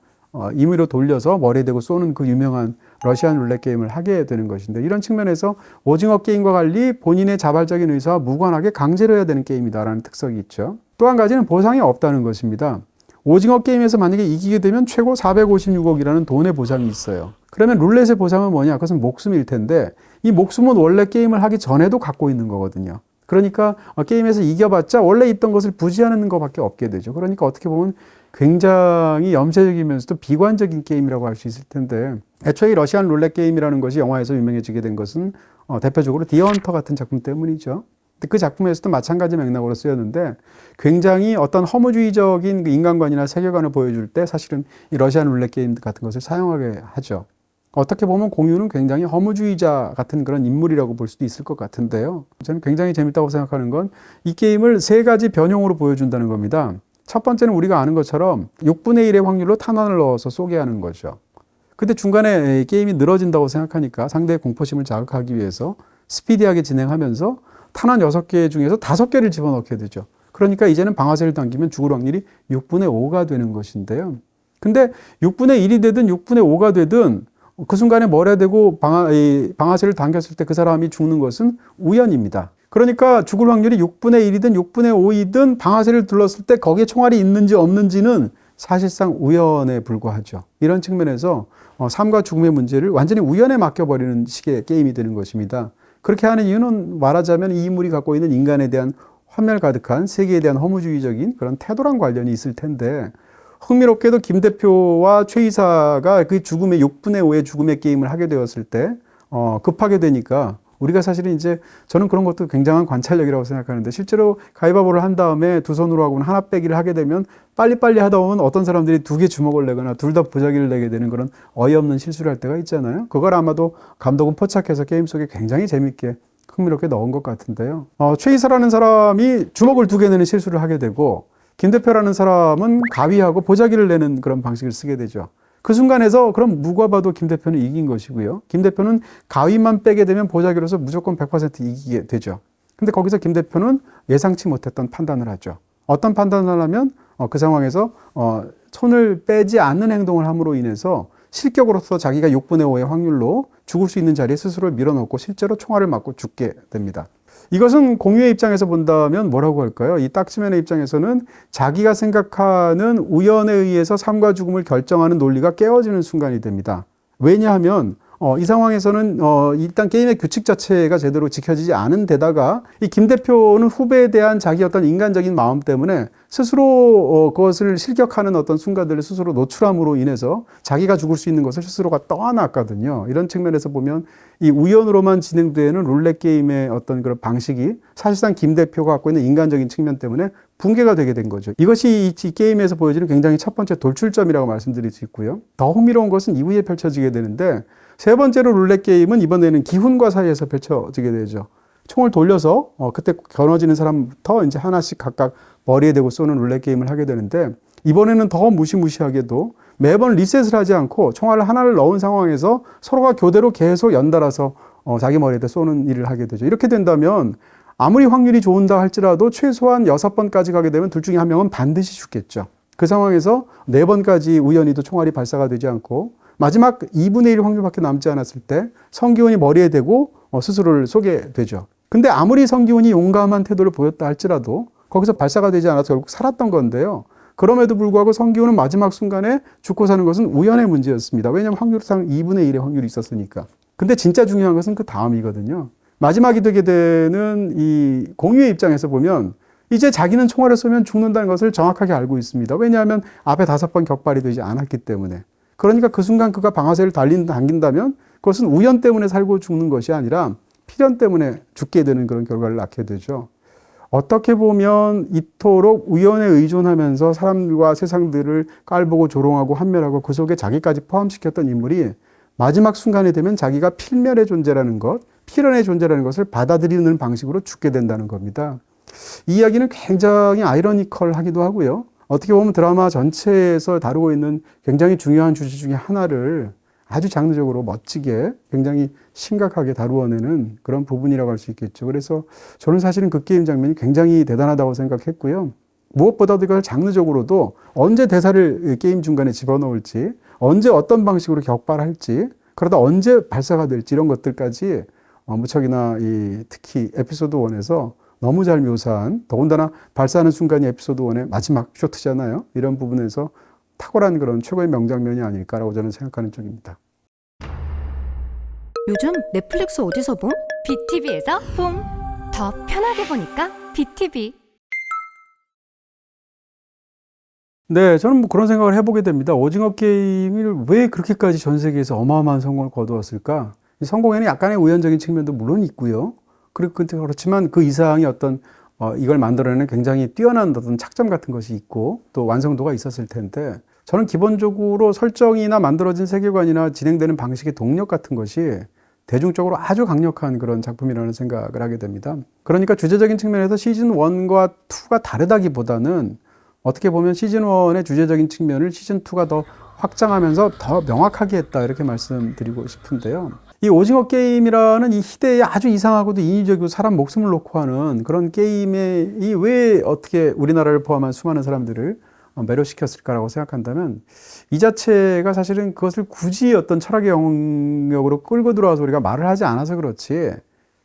임의로 돌려서 머리에 대고 쏘는 그 유명한 러시안 룰렛 게임을 하게 되는 것인데 이런 측면에서 오징어 게임과 달리 본인의 자발적인 의사와 무관하게 강제로 해야 되는 게임이다라는 특성이 있죠. 또 한 가지는 보상이 없다는 것입니다. 오징어 게임에서 만약에 이기게 되면 최고 456억이라는 돈의 보상이 있어요. 그러면 룰렛의 보상은 뭐냐? 그것은 목숨일 텐데 이 목숨은 원래 게임을 하기 전에도 갖고 있는 거거든요. 그러니까 게임에서 이겨봤자 원래 있던 것을 부지하는 것밖에 없게 되죠. 그러니까 어떻게 보면 굉장히 염세적이면서도 비관적인 게임이라고 할 수 있을 텐데 애초에 이 러시안 룰렛 게임이라는 것이 영화에서 유명해지게 된 것은 대표적으로 디언터 같은 작품 때문이죠. 그 작품에서도 마찬가지 맥락으로 쓰였는데 굉장히 어떤 허무주의적인 인간관이나 세계관을 보여줄 때 사실은 이 러시안 룰렛 게임 같은 것을 사용하게 하죠. 어떻게 보면 공유는 굉장히 허무주의자 같은 그런 인물이라고 볼 수도 있을 것 같은데요. 저는 굉장히 재밌다고 생각하는 건 이 게임을 3가지 변형으로 보여준다는 겁니다. 첫 번째는 우리가 아는 것처럼 6분의 1의 확률로 탄환을 넣어서 쏘게 하는 거죠. 근데 중간에 게임이 늘어진다고 생각하니까 상대의 공포심을 자극하기 위해서 스피디하게 진행하면서 탄환 6개 중에서 5개를 집어넣게 되죠. 그러니까 이제는 방아쇠를 당기면 죽을 확률이 6분의 5가 되는 것인데요. 근데 6분의 1이 되든 6분의 5가 되든 그 순간에 머리에 대고 방아쇠를 당겼을 때 그 사람이 죽는 것은 우연입니다. 그러니까 죽을 확률이 6분의 1이든 6분의 5이든 방아쇠를 둘렀을 때 거기에 총알이 있는지 없는지는 사실상 우연에 불과하죠. 이런 측면에서 삶과 죽음의 문제를 완전히 우연에 맡겨버리는 식의 게임이 되는 것입니다. 그렇게 하는 이유는 말하자면 이 인물이 갖고 있는 인간에 대한 환멸 가득한 세계에 대한 허무주의적인 그런 태도랑 관련이 있을 텐데 흥미롭게도 김 대표와 최 이사가 그 죽음의 6분의 5의 죽음의 게임을 하게 되었을 때 급하게 되니까 우리가 사실은 이제 저는 그런 것도 굉장한 관찰력이라고 생각하는데 실제로 가위바위보를 한 다음에 두 손으로 하고는 하나 빼기를 하게 되면 빨리빨리 하다 보면 어떤 사람들이 2개 주먹을 내거나 둘 다 부작위를 내게 되는 그런 어이없는 실수를 할 때가 있잖아요. 그걸 아마도 감독은 포착해서 게임 속에 굉장히 재밌게 흥미롭게 넣은 것 같은데요. 최 이사라는 사람이 주먹을 2개 내는 실수를 하게 되고 김 대표라는 사람은 가위하고 보자기를 내는 그런 방식을 쓰게 되죠. 그 순간에서 그럼 누가 봐도 김 대표는 이긴 것이고요. 김 대표는 가위만 빼게 되면 보자기로서 무조건 100% 이기게 되죠. 근데 거기서 김 대표는 예상치 못했던 판단을 하죠. 어떤 판단을 하면 그 상황에서 손을 빼지 않는 행동을 함으로 인해서 실격으로서 자기가 6분의 5의 확률로 죽을 수 있는 자리에 스스로를 밀어넣고 실제로 총알을 맞고 죽게 됩니다. 이것은 공유의 입장에서 본다면 뭐라고 할까요? 이 딱지맨의 입장에서는 자기가 생각하는 우연에 의해서 삶과 죽음을 결정하는 논리가 깨어지는 순간이 됩니다. 왜냐하면 이 상황에서는 일단 게임의 규칙 자체가 제대로 지켜지지 않은 데다가 이 김 대표는 후배에 대한 자기 어떤 인간적인 마음 때문에 스스로 그것을 실격하는 어떤 순간들을 스스로 노출함으로 인해서 자기가 죽을 수 있는 것을 스스로가 떠안았거든요. 이런 측면에서 보면 이 우연으로만 진행되는 룰렛 게임의 어떤 그런 방식이 사실상 김 대표가 갖고 있는 인간적인 측면 때문에 붕괴가 되게 된 거죠. 이것이 이 게임에서 보여지는 굉장히 첫 번째 돌출점이라고 말씀드릴 수 있고요. 더 흥미로운 것은 이후에 펼쳐지게 되는데 세 번째로 룰렛 게임은 이번에는 기훈과 사이에서 펼쳐지게 되죠. 총을 돌려서 그때 겨눠지는 사람부터 이제 하나씩 각각 머리에 대고 쏘는 룰렛 게임을 하게 되는데 이번에는 더 무시무시하게도 매번 리셋을 하지 않고 총알을 하나를 넣은 상황에서 서로가 교대로 계속 연달아서 자기 머리에 쏘는 일을 하게 되죠. 이렇게 된다면 아무리 확률이 좋은다 할지라도 최소한 6번까지 가게 되면 둘 중에 한 명은 반드시 죽겠죠. 그 상황에서 4번까지 우연히도 총알이 발사가 되지 않고 마지막 2분의 1 확률밖에 남지 않았을 때 성기훈이 머리에 대고 스스로를 쏘게 되죠. 근데 아무리 성기훈이 용감한 태도를 보였다 할지라도 거기서 발사가 되지 않아서 결국 살았던 건데요. 그럼에도 불구하고 성기훈은 마지막 순간에 죽고 사는 것은 우연의 문제였습니다. 왜냐하면 확률상 2분의 1의 확률이 있었으니까. 근데 진짜 중요한 것은 그 다음이거든요. 마지막이 되게 되는 이 공유의 입장에서 보면 이제 자기는 총알을 쏘면 죽는다는 것을 정확하게 알고 있습니다. 왜냐하면 앞에 5번 격발이 되지 않았기 때문에. 그러니까 그 순간 그가 방아쇠를 당긴다면 그것은 우연 때문에 살고 죽는 것이 아니라 필연 때문에 죽게 되는 그런 결과를 낳게 되죠. 어떻게 보면 이토록 우연에 의존하면서 사람들과 세상들을 깔보고 조롱하고 환멸하고 그 속에 자기까지 포함시켰던 인물이 마지막 순간에 되면 자기가 필멸의 존재라는 것, 필연의 존재라는 것을 받아들이는 방식으로 죽게 된다는 겁니다. 이 이야기는 굉장히 아이러니컬하기도 하고요. 어떻게 보면 드라마 전체에서 다루고 있는 굉장히 중요한 주제 중에 하나를 아주 장르적으로 멋지게 굉장히 심각하게 다루어내는 그런 부분이라고 할 수 있겠죠. 그래서 저는 사실은 그 게임 장면이 굉장히 대단하다고 생각했고요. 무엇보다도 이걸 장르적으로도 언제 대사를 게임 중간에 집어넣을지, 언제 어떤 방식으로 격발할지, 그러다 언제 발사가 될지 이런 것들까지 무척이나 특히 에피소드 1에서 너무 잘 묘사한, 더군다나 발사하는 순간이 에피소드 1의 마지막 쇼트잖아요. 이런 부분에서 탁월한 그런 최고의 명장면이 아닐까라고 저는 생각하는 쪽입니다. 요즘 넷플릭스 어디서 봄? BTV에서 봄! 더 편하게 보니까 BTV. 네, 저는 뭐 그런 생각을 해보게 됩니다. 오징어 게임을 왜 그렇게까지 전 세계에서 어마어마한 성공을 거두었을까? 이 성공에는 약간의 우연적인 측면도 물론 있고요. 그렇지만 그 이상의 어떤 이걸 만들어내는 굉장히 뛰어난 어떤 착점 같은 것이 있고 또 완성도가 있었을 텐데 저는 기본적으로 설정이나 만들어진 세계관이나 진행되는 방식의 동력 같은 것이 대중적으로 아주 강력한 그런 작품이라는 생각을 하게 됩니다. 그러니까 주제적인 측면에서 시즌 1과 2가 다르다기보다는 어떻게 보면 시즌 1의 주제적인 측면을 시즌 2가 더 확장하면서 더 명확하게 했다 이렇게 말씀드리고 싶은데요. 이 오징어 게임이라는 이 희대에 아주 이상하고도 인위적이고 사람 목숨을 놓고 하는 그런 게임에 왜 어떻게 우리나라를 포함한 수많은 사람들을 매료시켰을까라고 생각한다면 이 자체가 사실은 그것을 굳이 어떤 철학의 영역으로 끌고 들어와서 우리가 말을 하지 않아서 그렇지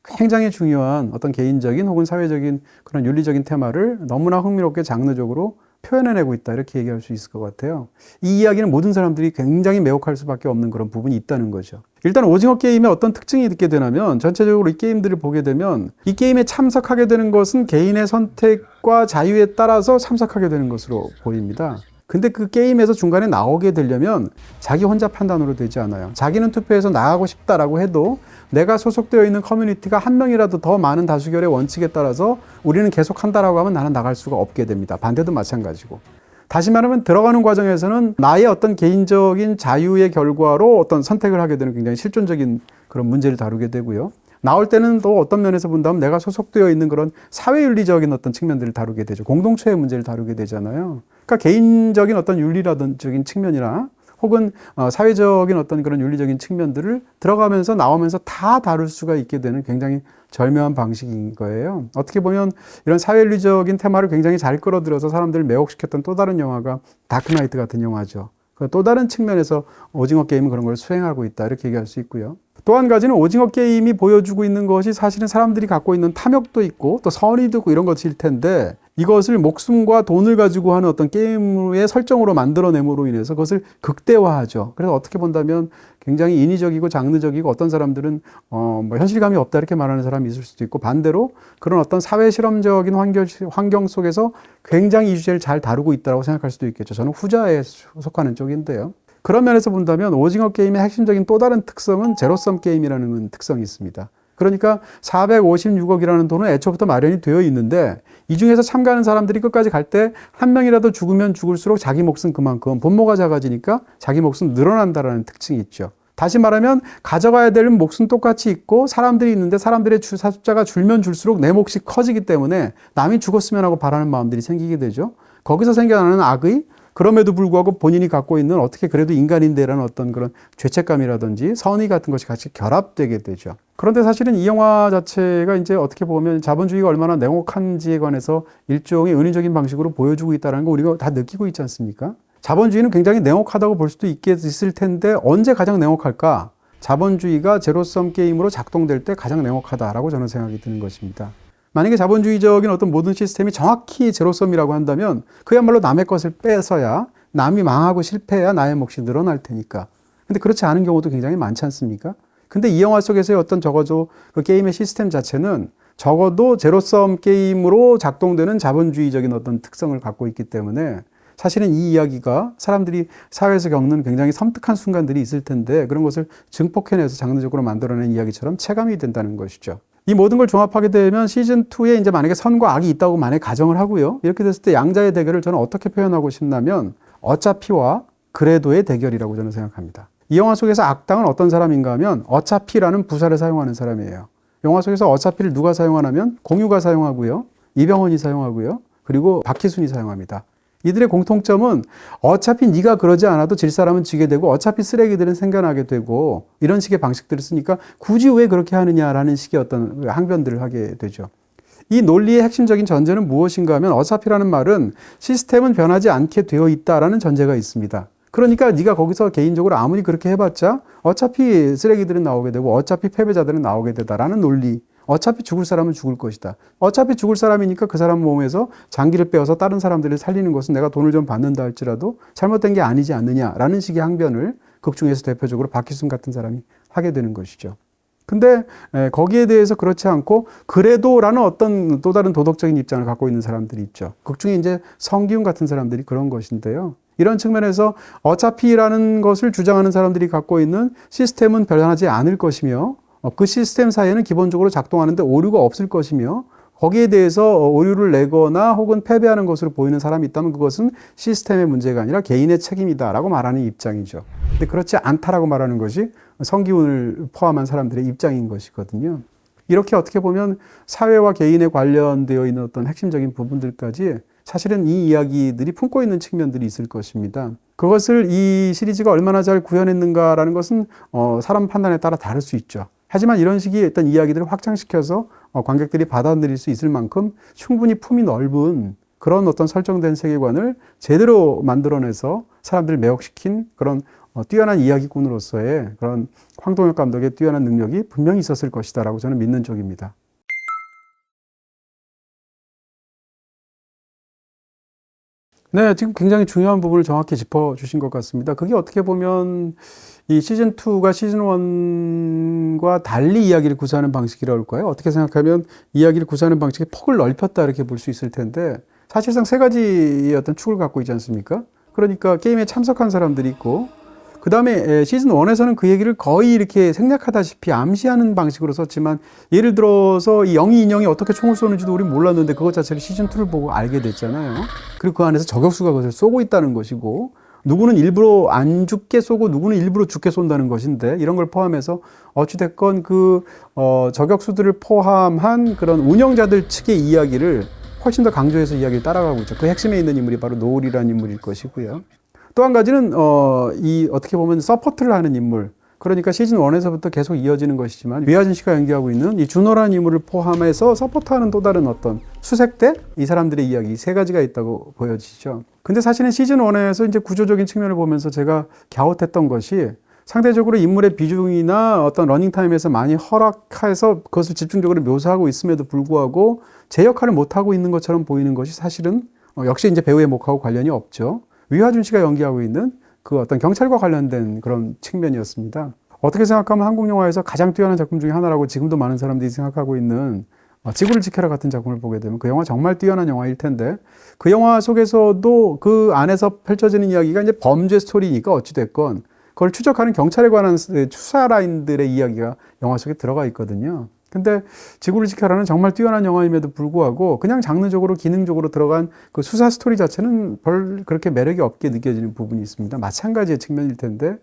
굉장히 중요한 어떤 개인적인 혹은 사회적인 그런 윤리적인 테마를 너무나 흥미롭게 장르적으로 표현해내고 있다 이렇게 얘기할 수 있을 것 같아요. 이 이야기는 모든 사람들이 굉장히 매혹할 수밖에 없는 그런 부분이 있다는 거죠. 일단 오징어 게임의 어떤 특징이 있게 되냐면 전체적으로 이 게임들을 보게 되면 이 게임에 참석하게 되는 것은 개인의 선택과 자유에 따라서 참석하게 되는 것으로 보입니다. 근데 그 게임에서 중간에 나오게 되려면 자기 혼자 판단으로 되지 않아요. 자기는 투표해서 나가고 싶다라고 해도 내가 소속되어 있는 커뮤니티가 한 명이라도 더 많은 다수결의 원칙에 따라서 우리는 계속 한다라고 하면 나는 나갈 수가 없게 됩니다. 반대도 마찬가지고. 다시 말하면 들어가는 과정에서는 나의 어떤 개인적인 자유의 결과로 어떤 선택을 하게 되는 굉장히 실존적인 그런 문제를 다루게 되고요. 나올 때는 또 어떤 면에서 본다면 내가 소속되어 있는 그런 사회윤리적인 어떤 측면들을 다루게 되죠. 공동체의 문제를 다루게 되잖아요. 그러니까 개인적인 어떤 윤리라든지 측면이나 혹은 사회적인 어떤 그런 윤리적인 측면들을 들어가면서 나오면서 다 다룰 수가 있게 되는 굉장히 절묘한 방식인 거예요. 어떻게 보면 이런 사회윤리적인 테마를 굉장히 잘 끌어들여서 사람들을 매혹시켰던 또 다른 영화가 다크나이트 같은 영화죠. 또 다른 측면에서 오징어 게임은 그런 걸 수행하고 있다 이렇게 얘기할 수 있고요. 또 한 가지는 오징어 게임이 보여주고 있는 것이 사실은 사람들이 갖고 있는 탐욕도 있고 또 선의도 있고 이런 것일 텐데 이것을 목숨과 돈을 가지고 하는 어떤 게임의 설정으로 만들어냄으로 인해서 그것을 극대화하죠. 그래서 어떻게 본다면 굉장히 인위적이고 장르적이고 어떤 사람들은 뭐 현실감이 없다 이렇게 말하는 사람이 있을 수도 있고 반대로 그런 어떤 사회 실험적인 환경 속에서 굉장히 이 주제를 잘 다루고 있다고 생각할 수도 있겠죠. 저는 후자에 속하는 쪽인데요. 그런 면에서 본다면 오징어 게임의 핵심적인 또 다른 특성은 제로섬 게임이라는 특성이 있습니다. 그러니까 456억이라는 돈은 애초부터 마련이 되어 있는데 이 중에서 참가하는 사람들이 끝까지 갈 때 한 명이라도 죽으면 죽을수록 자기 몫은 그만큼 분모가 작아지니까 자기 몫은 늘어난다라는 특징이 있죠. 다시 말하면 가져가야 될 몫은 똑같이 있고 사람들이 있는데 사람들의 숫자가 줄면 줄수록 내 몫이 커지기 때문에 남이 죽었으면 하고 바라는 마음들이 생기게 되죠. 거기서 생겨나는 악의 그럼에도 불구하고 본인이 갖고 있는 어떻게 그래도 인간인데라는 어떤 그런 죄책감이라든지 선의 같은 것이 같이 결합되게 되죠. 그런데 사실은 이 영화 자체가 이제 어떻게 보면 자본주의가 얼마나 냉혹한지에 관해서 일종의 은유적인 방식으로 보여주고 있다는 거 우리가 다 느끼고 있지 않습니까? 자본주의는 굉장히 냉혹하다고 볼 수도 있을 텐데 언제 가장 냉혹할까? 자본주의가 제로섬 게임으로 작동될 때 가장 냉혹하다라고 저는 생각이 드는 것입니다. 만약에 자본주의적인 어떤 모든 시스템이 정확히 제로섬이라고 한다면 그야말로 남의 것을 뺏어야 남이 망하고 실패해야 나의 몫이 늘어날 테니까. 근데 그렇지 않은 경우도 굉장히 많지 않습니까? 근데 이 영화 속에서의 어떤 적어도 그 게임의 시스템 자체는 적어도 제로섬 게임으로 작동되는 자본주의적인 어떤 특성을 갖고 있기 때문에 사실은 이 이야기가 사람들이 사회에서 겪는 굉장히 섬뜩한 순간들이 있을 텐데 그런 것을 증폭해내서 장르적으로 만들어낸 이야기처럼 체감이 된다는 것이죠. 이 모든 걸 종합하게 되면 시즌2에 이제 만약에 선과 악이 있다고 만약에 가정을 하고요. 이렇게 됐을 때 양자의 대결을 저는 어떻게 표현하고 싶냐면 어차피와 그래도의 대결이라고 저는 생각합니다. 이 영화 속에서 악당은 어떤 사람인가 하면 어차피라는 부사를 사용하는 사람이에요. 영화 속에서 어차피를 누가 사용하냐면 공유가 사용하고요. 이병헌이 사용하고요. 그리고 박희순이 사용합니다. 이들의 공통점은 어차피 네가 그러지 않아도 질 사람은 지게 되고 어차피 쓰레기들은 생겨나게 되고 이런 식의 방식들을 쓰니까 굳이 왜 그렇게 하느냐라는 식의 어떤 항변들을 하게 되죠. 이 논리의 핵심적인 전제는 무엇인가 하면 어차피라는 말은 시스템은 변하지 않게 되어 있다라는 전제가 있습니다. 그러니까 네가 거기서 개인적으로 아무리 그렇게 해봤자 어차피 쓰레기들은 나오게 되고 어차피 패배자들은 나오게 되다라는 논리. 어차피 죽을 사람은 죽을 것이다. 어차피 죽을 사람이니까 그 사람 몸에서 장기를 빼어서 다른 사람들을 살리는 것은 내가 돈을 좀 받는다 할지라도 잘못된 게 아니지 않느냐라는 식의 항변을 극 중에서 대표적으로 박희순 같은 사람이 하게 되는 것이죠. 근데 거기에 대해서 그렇지 않고 그래도라는 어떤 또 다른 도덕적인 입장을 갖고 있는 사람들이 있죠. 극 중에 이제 성기훈 같은 사람들이 그런 것인데요. 이런 측면에서 어차피라는 것을 주장하는 사람들이 갖고 있는 시스템은 변하지 않을 것이며 그 시스템 사이에는 기본적으로 작동하는데 오류가 없을 것이며 거기에 대해서 오류를 내거나 혹은 패배하는 것으로 보이는 사람이 있다면 그것은 시스템의 문제가 아니라 개인의 책임이다라고 말하는 입장이죠. 근데 그렇지 않다라고 말하는 것이 성기훈을 포함한 사람들의 입장인 것이거든요. 이렇게 어떻게 보면 사회와 개인에 관련되어 있는 어떤 핵심적인 부분들까지 사실은 이 이야기들이 품고 있는 측면들이 있을 것입니다. 그것을 이 시리즈가 얼마나 잘 구현했는가라는 것은 사람 판단에 따라 다를 수 있죠. 하지만 이런 식의 어떤 이야기들을 확장시켜서 관객들이 받아들일 수 있을 만큼 충분히 품이 넓은 그런 어떤 설정된 세계관을 제대로 만들어내서 사람들을 매혹시킨 그런 뛰어난 이야기꾼으로서의 그런 황동혁 감독의 뛰어난 능력이 분명히 있었을 것이다라고 저는 믿는 쪽입니다. 네, 지금 굉장히 중요한 부분을 정확히 짚어주신 것 같습니다. 그게 어떻게 보면 이 시즌2가 시즌1과 달리 이야기를 구사하는 방식이라고 할까요? 어떻게 생각하면 이야기를 구사하는 방식의 폭을 넓혔다 이렇게 볼 수 있을 텐데 사실상 세 가지의 어떤 축을 갖고 있지 않습니까? 그러니까 게임에 참석한 사람들이 있고 그 다음에 시즌1에서는 그 얘기를 거의 이렇게 생략하다시피 암시하는 방식으로 썼지만 예를 들어서 이 영희 인형이 어떻게 총을 쏘는지도 우리 몰랐는데 그것 자체를 시즌2를 보고 알게 됐잖아요. 그리고 그 안에서 저격수가 그것을 쏘고 있다는 것이고 누구는 일부러 안 죽게 쏘고 누구는 일부러 죽게 쏜다는 것인데 이런 걸 포함해서 어찌됐건 그 저격수들을 포함한 그런 운영자들 측의 이야기를 훨씬 더 강조해서 이야기를 따라가고 있죠. 그 핵심에 있는 인물이 바로 노을이라는 인물일 것이고요. 또 한 가지는 이 어떻게 보면 서포트를 하는 인물, 그러니까 시즌 1에서부터 계속 이어지는 것이지만 위아진 씨가 연기하고 있는 이 준호라는 인물을 포함해서 서포트하는 또 다른 어떤 수색대 이 사람들의 이야기 세 가지가 있다고 보여지죠. 근데 사실은 시즌 1에서 이제 구조적인 측면을 보면서 제가 갸웃했던 것이 상대적으로 인물의 비중이나 어떤 러닝타임에서 많이 허락해서 그것을 집중적으로 묘사하고 있음에도 불구하고 제 역할을 못하고 있는 것처럼 보이는 것이 사실은 역시 이제 배우의 몫하고 관련이 없죠. 위화준 씨가 연기하고 있는 그 어떤 경찰과 관련된 그런 측면이었습니다. 어떻게 생각하면 한국 영화에서 가장 뛰어난 작품 중에 하나라고 지금도 많은 사람들이 생각하고 있는 지구를 지켜라 같은 작품을 보게 되면 그 영화 정말 뛰어난 영화일 텐데 그 영화 속에서도 그 안에서 펼쳐지는 이야기가 이제 범죄 스토리니까 어찌됐건 그걸 추적하는 경찰에 관한 수사 라인들의 이야기가 영화 속에 들어가 있거든요. 근데 지구를 지켜라는 정말 뛰어난 영화임에도 불구하고 그냥 장르적으로 기능적으로 들어간 그 수사 스토리 자체는 별 그렇게 매력이 없게 느껴지는 부분이 있습니다. 마찬가지의 측면일 텐데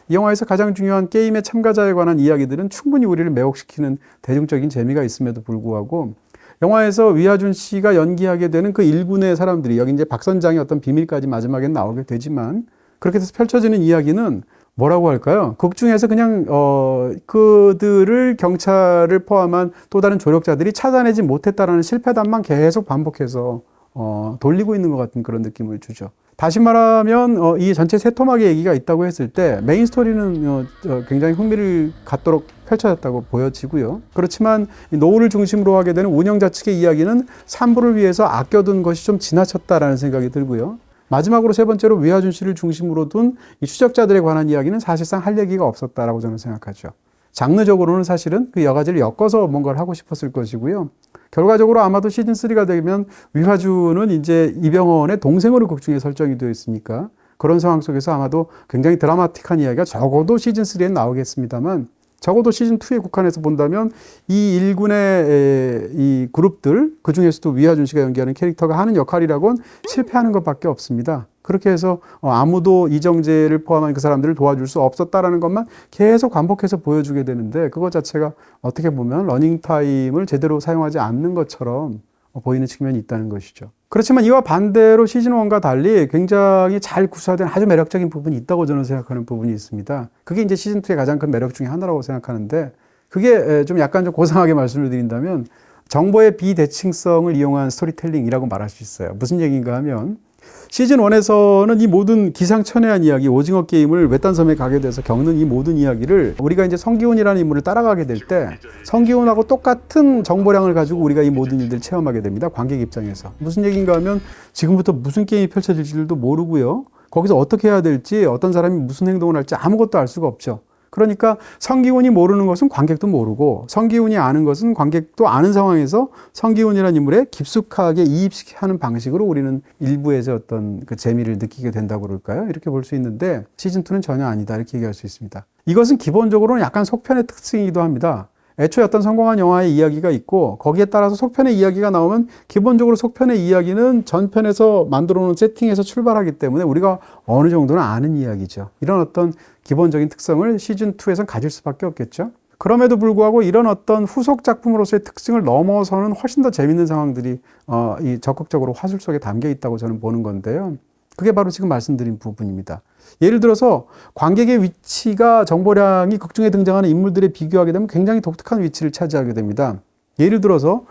이 영화에서 가장 중요한 게임의 참가자에 관한 이야기들은 충분히 우리를 매혹시키는 대중적인 재미가 있음에도 불구하고 영화에서 위화준 씨가 연기하게 되는 그 일군의 사람들이 여기 이제 박 선장의 어떤 비밀까지 마지막엔 나오게 되지만 그렇게 해서 펼쳐지는 이야기는 뭐라고 할까요? 극 중에서 그냥 그들을 경찰을 포함한 또 다른 조력자들이 찾아내지 못했다라는 실패담만 계속 반복해서 돌리고 있는 것 같은 그런 느낌을 주죠. 다시 말하면 이 전체 세 토막의 얘기가 있다고 했을 때 메인 스토리는 굉장히 흥미를 갖도록 펼쳐졌다고 보여지고요. 그렇지만 노후를 중심으로 하게 되는 운영자 측의 이야기는 3부를 위해서 아껴둔 것이 좀 지나쳤다라는 생각이 들고요. 마지막으로 세 번째로 위화준 씨를 중심으로 둔 이 추적자들에 관한 이야기는 사실상 할 얘기가 없었다라고 저는 생각하죠. 장르적으로는 사실은 그 여가지를 엮어서 뭔가를 하고 싶었을 것이고요. 결과적으로 아마도 시즌3가 되면 위화준은 이제 이병헌의 동생으로 극중에 설정이 되어 있으니까 그런 상황 속에서 아마도 굉장히 드라마틱한 이야기가 적어도 시즌3엔 나오겠습니다만 적어도 시즌2에 국한해서 본다면 이 일군의 이 그룹들, 그 중에서도 위화준 씨가 연기하는 캐릭터가 하는 역할이라고는 실패하는 것밖에 없습니다. 그렇게 해서 아무도 이정재를 포함한 그 사람들을 도와줄 수 없었다라는 것만 계속 반복해서 보여주게 되는데 그것 자체가 어떻게 보면 러닝타임을 제대로 사용하지 않는 것처럼 보이는 측면이 있다는 것이죠. 그렇지만 이와 반대로 시즌1과 달리 굉장히 잘 구사된 아주 매력적인 부분이 있다고 저는 생각하는 부분이 있습니다. 그게 이제 시즌2의 가장 큰 매력 중에 하나라고 생각하는데 그게 좀 약간 좀 고상하게 말씀을 드린다면 정보의 비대칭성을 이용한 스토리텔링이라고 말할 수 있어요. 무슨 얘기인가 하면 시즌1에서는 이 모든 기상천외한 이야기, 오징어 게임을 외딴 섬에 가게 돼서 겪는 이 모든 이야기를 우리가 이제 성기훈이라는 인물을 따라가게 될 때 성기훈하고 똑같은 정보량을 가지고 우리가 이 모든 일들을 체험하게 됩니다. 관객 입장에서. 무슨 얘기인가 하면 지금부터 무슨 게임이 펼쳐질지도 모르고요. 거기서 어떻게 해야 될지 어떤 사람이 무슨 행동을 할지 아무것도 알 수가 없죠. 그러니까 성기훈이 모르는 것은 관객도 모르고 성기훈이 아는 것은 관객도 아는 상황에서 성기훈이라는 인물에 깊숙하게 이입하는 방식으로 우리는 일부에서 어떤 그 재미를 느끼게 된다고 그럴까요? 이렇게 볼 수 있는데 시즌2는 전혀 아니다 이렇게 얘기할 수 있습니다. 이것은 기본적으로는 약간 속편의 특징이기도 합니다. 애초에 어떤 성공한 영화의 이야기가 있고 거기에 따라서 속편의 이야기가 나오면 기본적으로 속편의 이야기는 전편에서 만들어 놓은 세팅에서 출발하기 때문에 우리가 어느 정도는 아는 이야기죠. 이런 어떤 기본적인 특성을 시즌2에선 가질 수밖에 없겠죠. 그럼에도 불구하고 이런 어떤 후속 작품으로서의 특징을 넘어서는 훨씬 더 재밌는 상황들이 이 적극적으로 화술 속에 담겨 있다고 저는 보는 건데요. 그게 바로 지금 말씀드린 부분입니다. 예를 들어서 관객의 위치가 정보량이 극중에 등장하는 인물들에 비교하게 되면 굉장히 독특한 위치를 차지하게 됩니다. 예를 들어서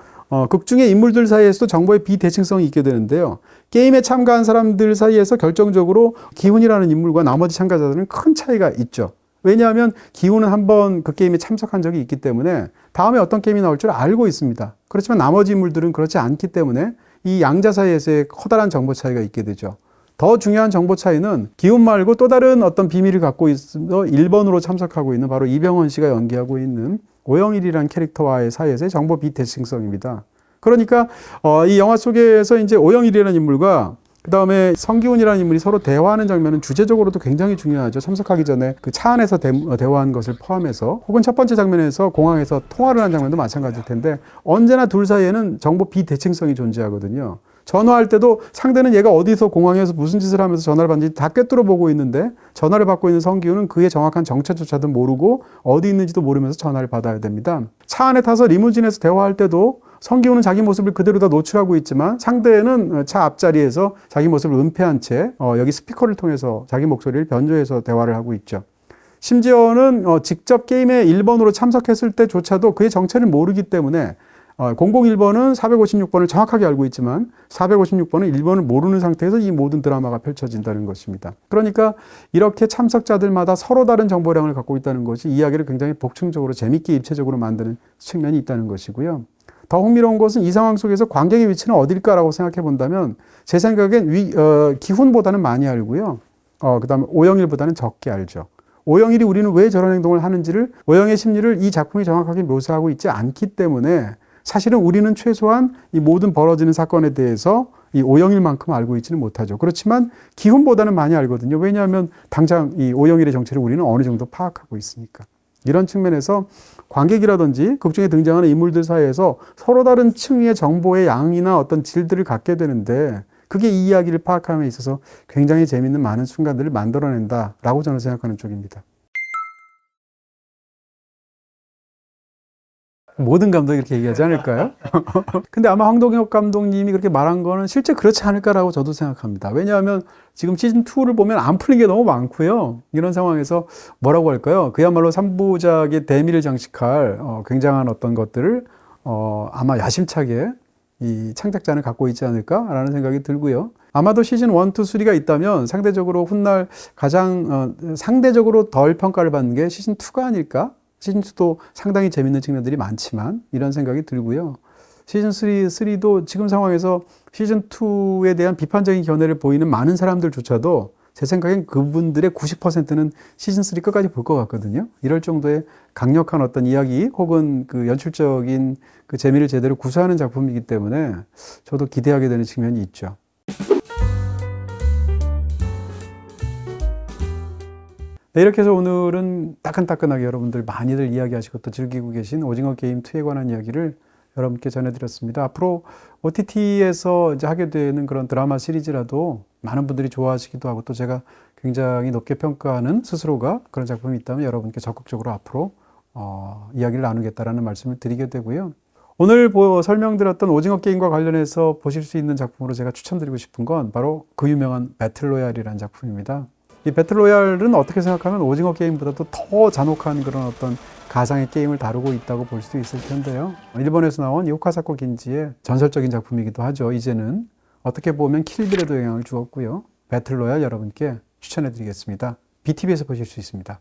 극중의 인물들 사이에서도 정보의 비대칭성이 있게 되는데요. 게임에 참가한 사람들 사이에서 결정적으로 기훈이라는 인물과 나머지 참가자들은 큰 차이가 있죠. 왜냐하면 기훈은 한번 그 게임에 참석한 적이 있기 때문에 다음에 어떤 게임이 나올 줄 알고 있습니다. 그렇지만 나머지 인물들은 그렇지 않기 때문에 이 양자 사이에서의 커다란 정보 차이가 있게 되죠. 더 중요한 정보 차이는 기훈 말고 또 다른 어떤 비밀을 갖고 있어 1번으로 참석하고 있는 바로 이병헌 씨가 연기하고 있는 오영일이라는 캐릭터와의 사이에서의 정보 비대칭성입니다. 그러니까 이 영화 속에서 이제 오영일이라는 인물과 그 다음에 성기훈이라는 인물이 서로 대화하는 장면은 주제적으로도 굉장히 중요하죠. 참석하기 전에 그 차 안에서 대화한 것을 포함해서 혹은 첫 번째 장면에서 공항에서 통화를 한 장면도 마찬가지일 텐데 언제나 둘 사이에는 정보 비대칭성이 존재하거든요. 전화할 때도 상대는 얘가 어디서 공항에서 무슨 짓을 하면서 전화를 받는지 다 꿰뚫어 보고 있는데 전화를 받고 있는 성기훈은 그의 정확한 정체조차도 모르고 어디 있는지도 모르면서 전화를 받아야 됩니다. 차 안에 타서 리무진에서 대화할 때도 성기훈은 자기 모습을 그대로 다 노출하고 있지만 상대는 차 앞자리에서 자기 모습을 은폐한 채 여기 스피커를 통해서 자기 목소리를 변조해서 대화를 하고 있죠. 심지어는 직접 게임에 1번으로 참석했을 때조차도 그의 정체를 모르기 때문에 001번은 456번을 정확하게 알고 있지만 456번은 1번을 모르는 상태에서 이 모든 드라마가 펼쳐진다는 것입니다. 그러니까 이렇게 참석자들마다 서로 다른 정보량을 갖고 있다는 것이 이야기를 굉장히 복층적으로 재밌게 입체적으로 만드는 측면이 있다는 것이고요. 더 흥미로운 것은 이 상황 속에서 관객의 위치는 어딜까라고 생각해 본다면 제 생각엔 기훈보다는 많이 알고요. 그 다음에 오영일보다는 적게 알죠. 오영일이 우리는 왜 저런 행동을 하는지를, 오영의 심리를 이 작품이 정확하게 묘사하고 있지 않기 때문에 사실은 우리는 최소한 이 모든 벌어지는 사건에 대해서 이 오영일만큼 알고 있지는 못하죠. 그렇지만 기훈보다는 많이 알거든요. 왜냐하면 당장 이 오영일의 정체를 우리는 어느 정도 파악하고 있으니까. 이런 측면에서 관객이라든지 극중에 등장하는 인물들 사이에서 서로 다른 층위의 정보의 양이나 어떤 질들을 갖게 되는데 그게 이 이야기를 파악함에 있어서 굉장히 재미있는 많은 순간들을 만들어낸다라고 저는 생각하는 쪽입니다. 모든 감독이 이렇게 얘기하지 않을까요? 근데 아마 황동혁 감독님이 그렇게 말한 거는 실제 그렇지 않을까라고 저도 생각합니다. 왜냐하면 지금 시즌2를 보면 안 풀린 게 너무 많고요. 이런 상황에서 뭐라고 할까요? 그야말로 3부작의 대미를 장식할 굉장한 어떤 것들을 아마 야심차게 이 창작자는 갖고 있지 않을까라는 생각이 들고요. 아마도 시즌 1, 2, 3가 있다면 상대적으로 훗날 가장 상대적으로 덜 평가를 받는 게 시즌 2가 아닐까? 시즌 2도 상당히 재밌는 측면들이 많지만 이런 생각이 들고요. 시즌 3도 지금 상황에서 시즌 2에 대한 비판적인 견해를 보이는 많은 사람들조차도 제 생각엔 그분들의 90%는 시즌 3 끝까지 볼 것 같거든요. 이럴 정도의 강력한 어떤 이야기 혹은 그 연출적인 그 재미를 제대로 구사하는 작품이기 때문에 저도 기대하게 되는 측면이 있죠. 네, 이렇게 해서 오늘은 따끈따끈하게 여러분들 많이들 이야기하시고 또 즐기고 계신 오징어 게임 2에 관한 이야기를 여러분께 전해드렸습니다. 앞으로 OTT에서 이제 하게 되는 그런 드라마 시리즈라도 많은 분들이 좋아하시기도 하고 또 제가 굉장히 높게 평가하는 스스로가 그런 작품이 있다면 여러분께 적극적으로 앞으로 이야기를 나누겠다라는 말씀을 드리게 되고요. 오늘 설명드렸던 오징어 게임과 관련해서 보실 수 있는 작품으로 제가 추천드리고 싶은 건 바로 그 유명한 배틀로얄이라는 작품입니다. 이 배틀로얄은 어떻게 생각하면 오징어 게임보다도 더 잔혹한 그런 어떤 가상의 게임을 다루고 있다고 볼 수도 있을 텐데요. 일본에서 나온 이 호카사코 긴지의 전설적인 작품이기도 하죠. 이제는 어떻게 보면 킬빌에도 영향을 주었고요. 배틀로얄 여러분께 추천해 드리겠습니다. BTV에서 보실 수 있습니다.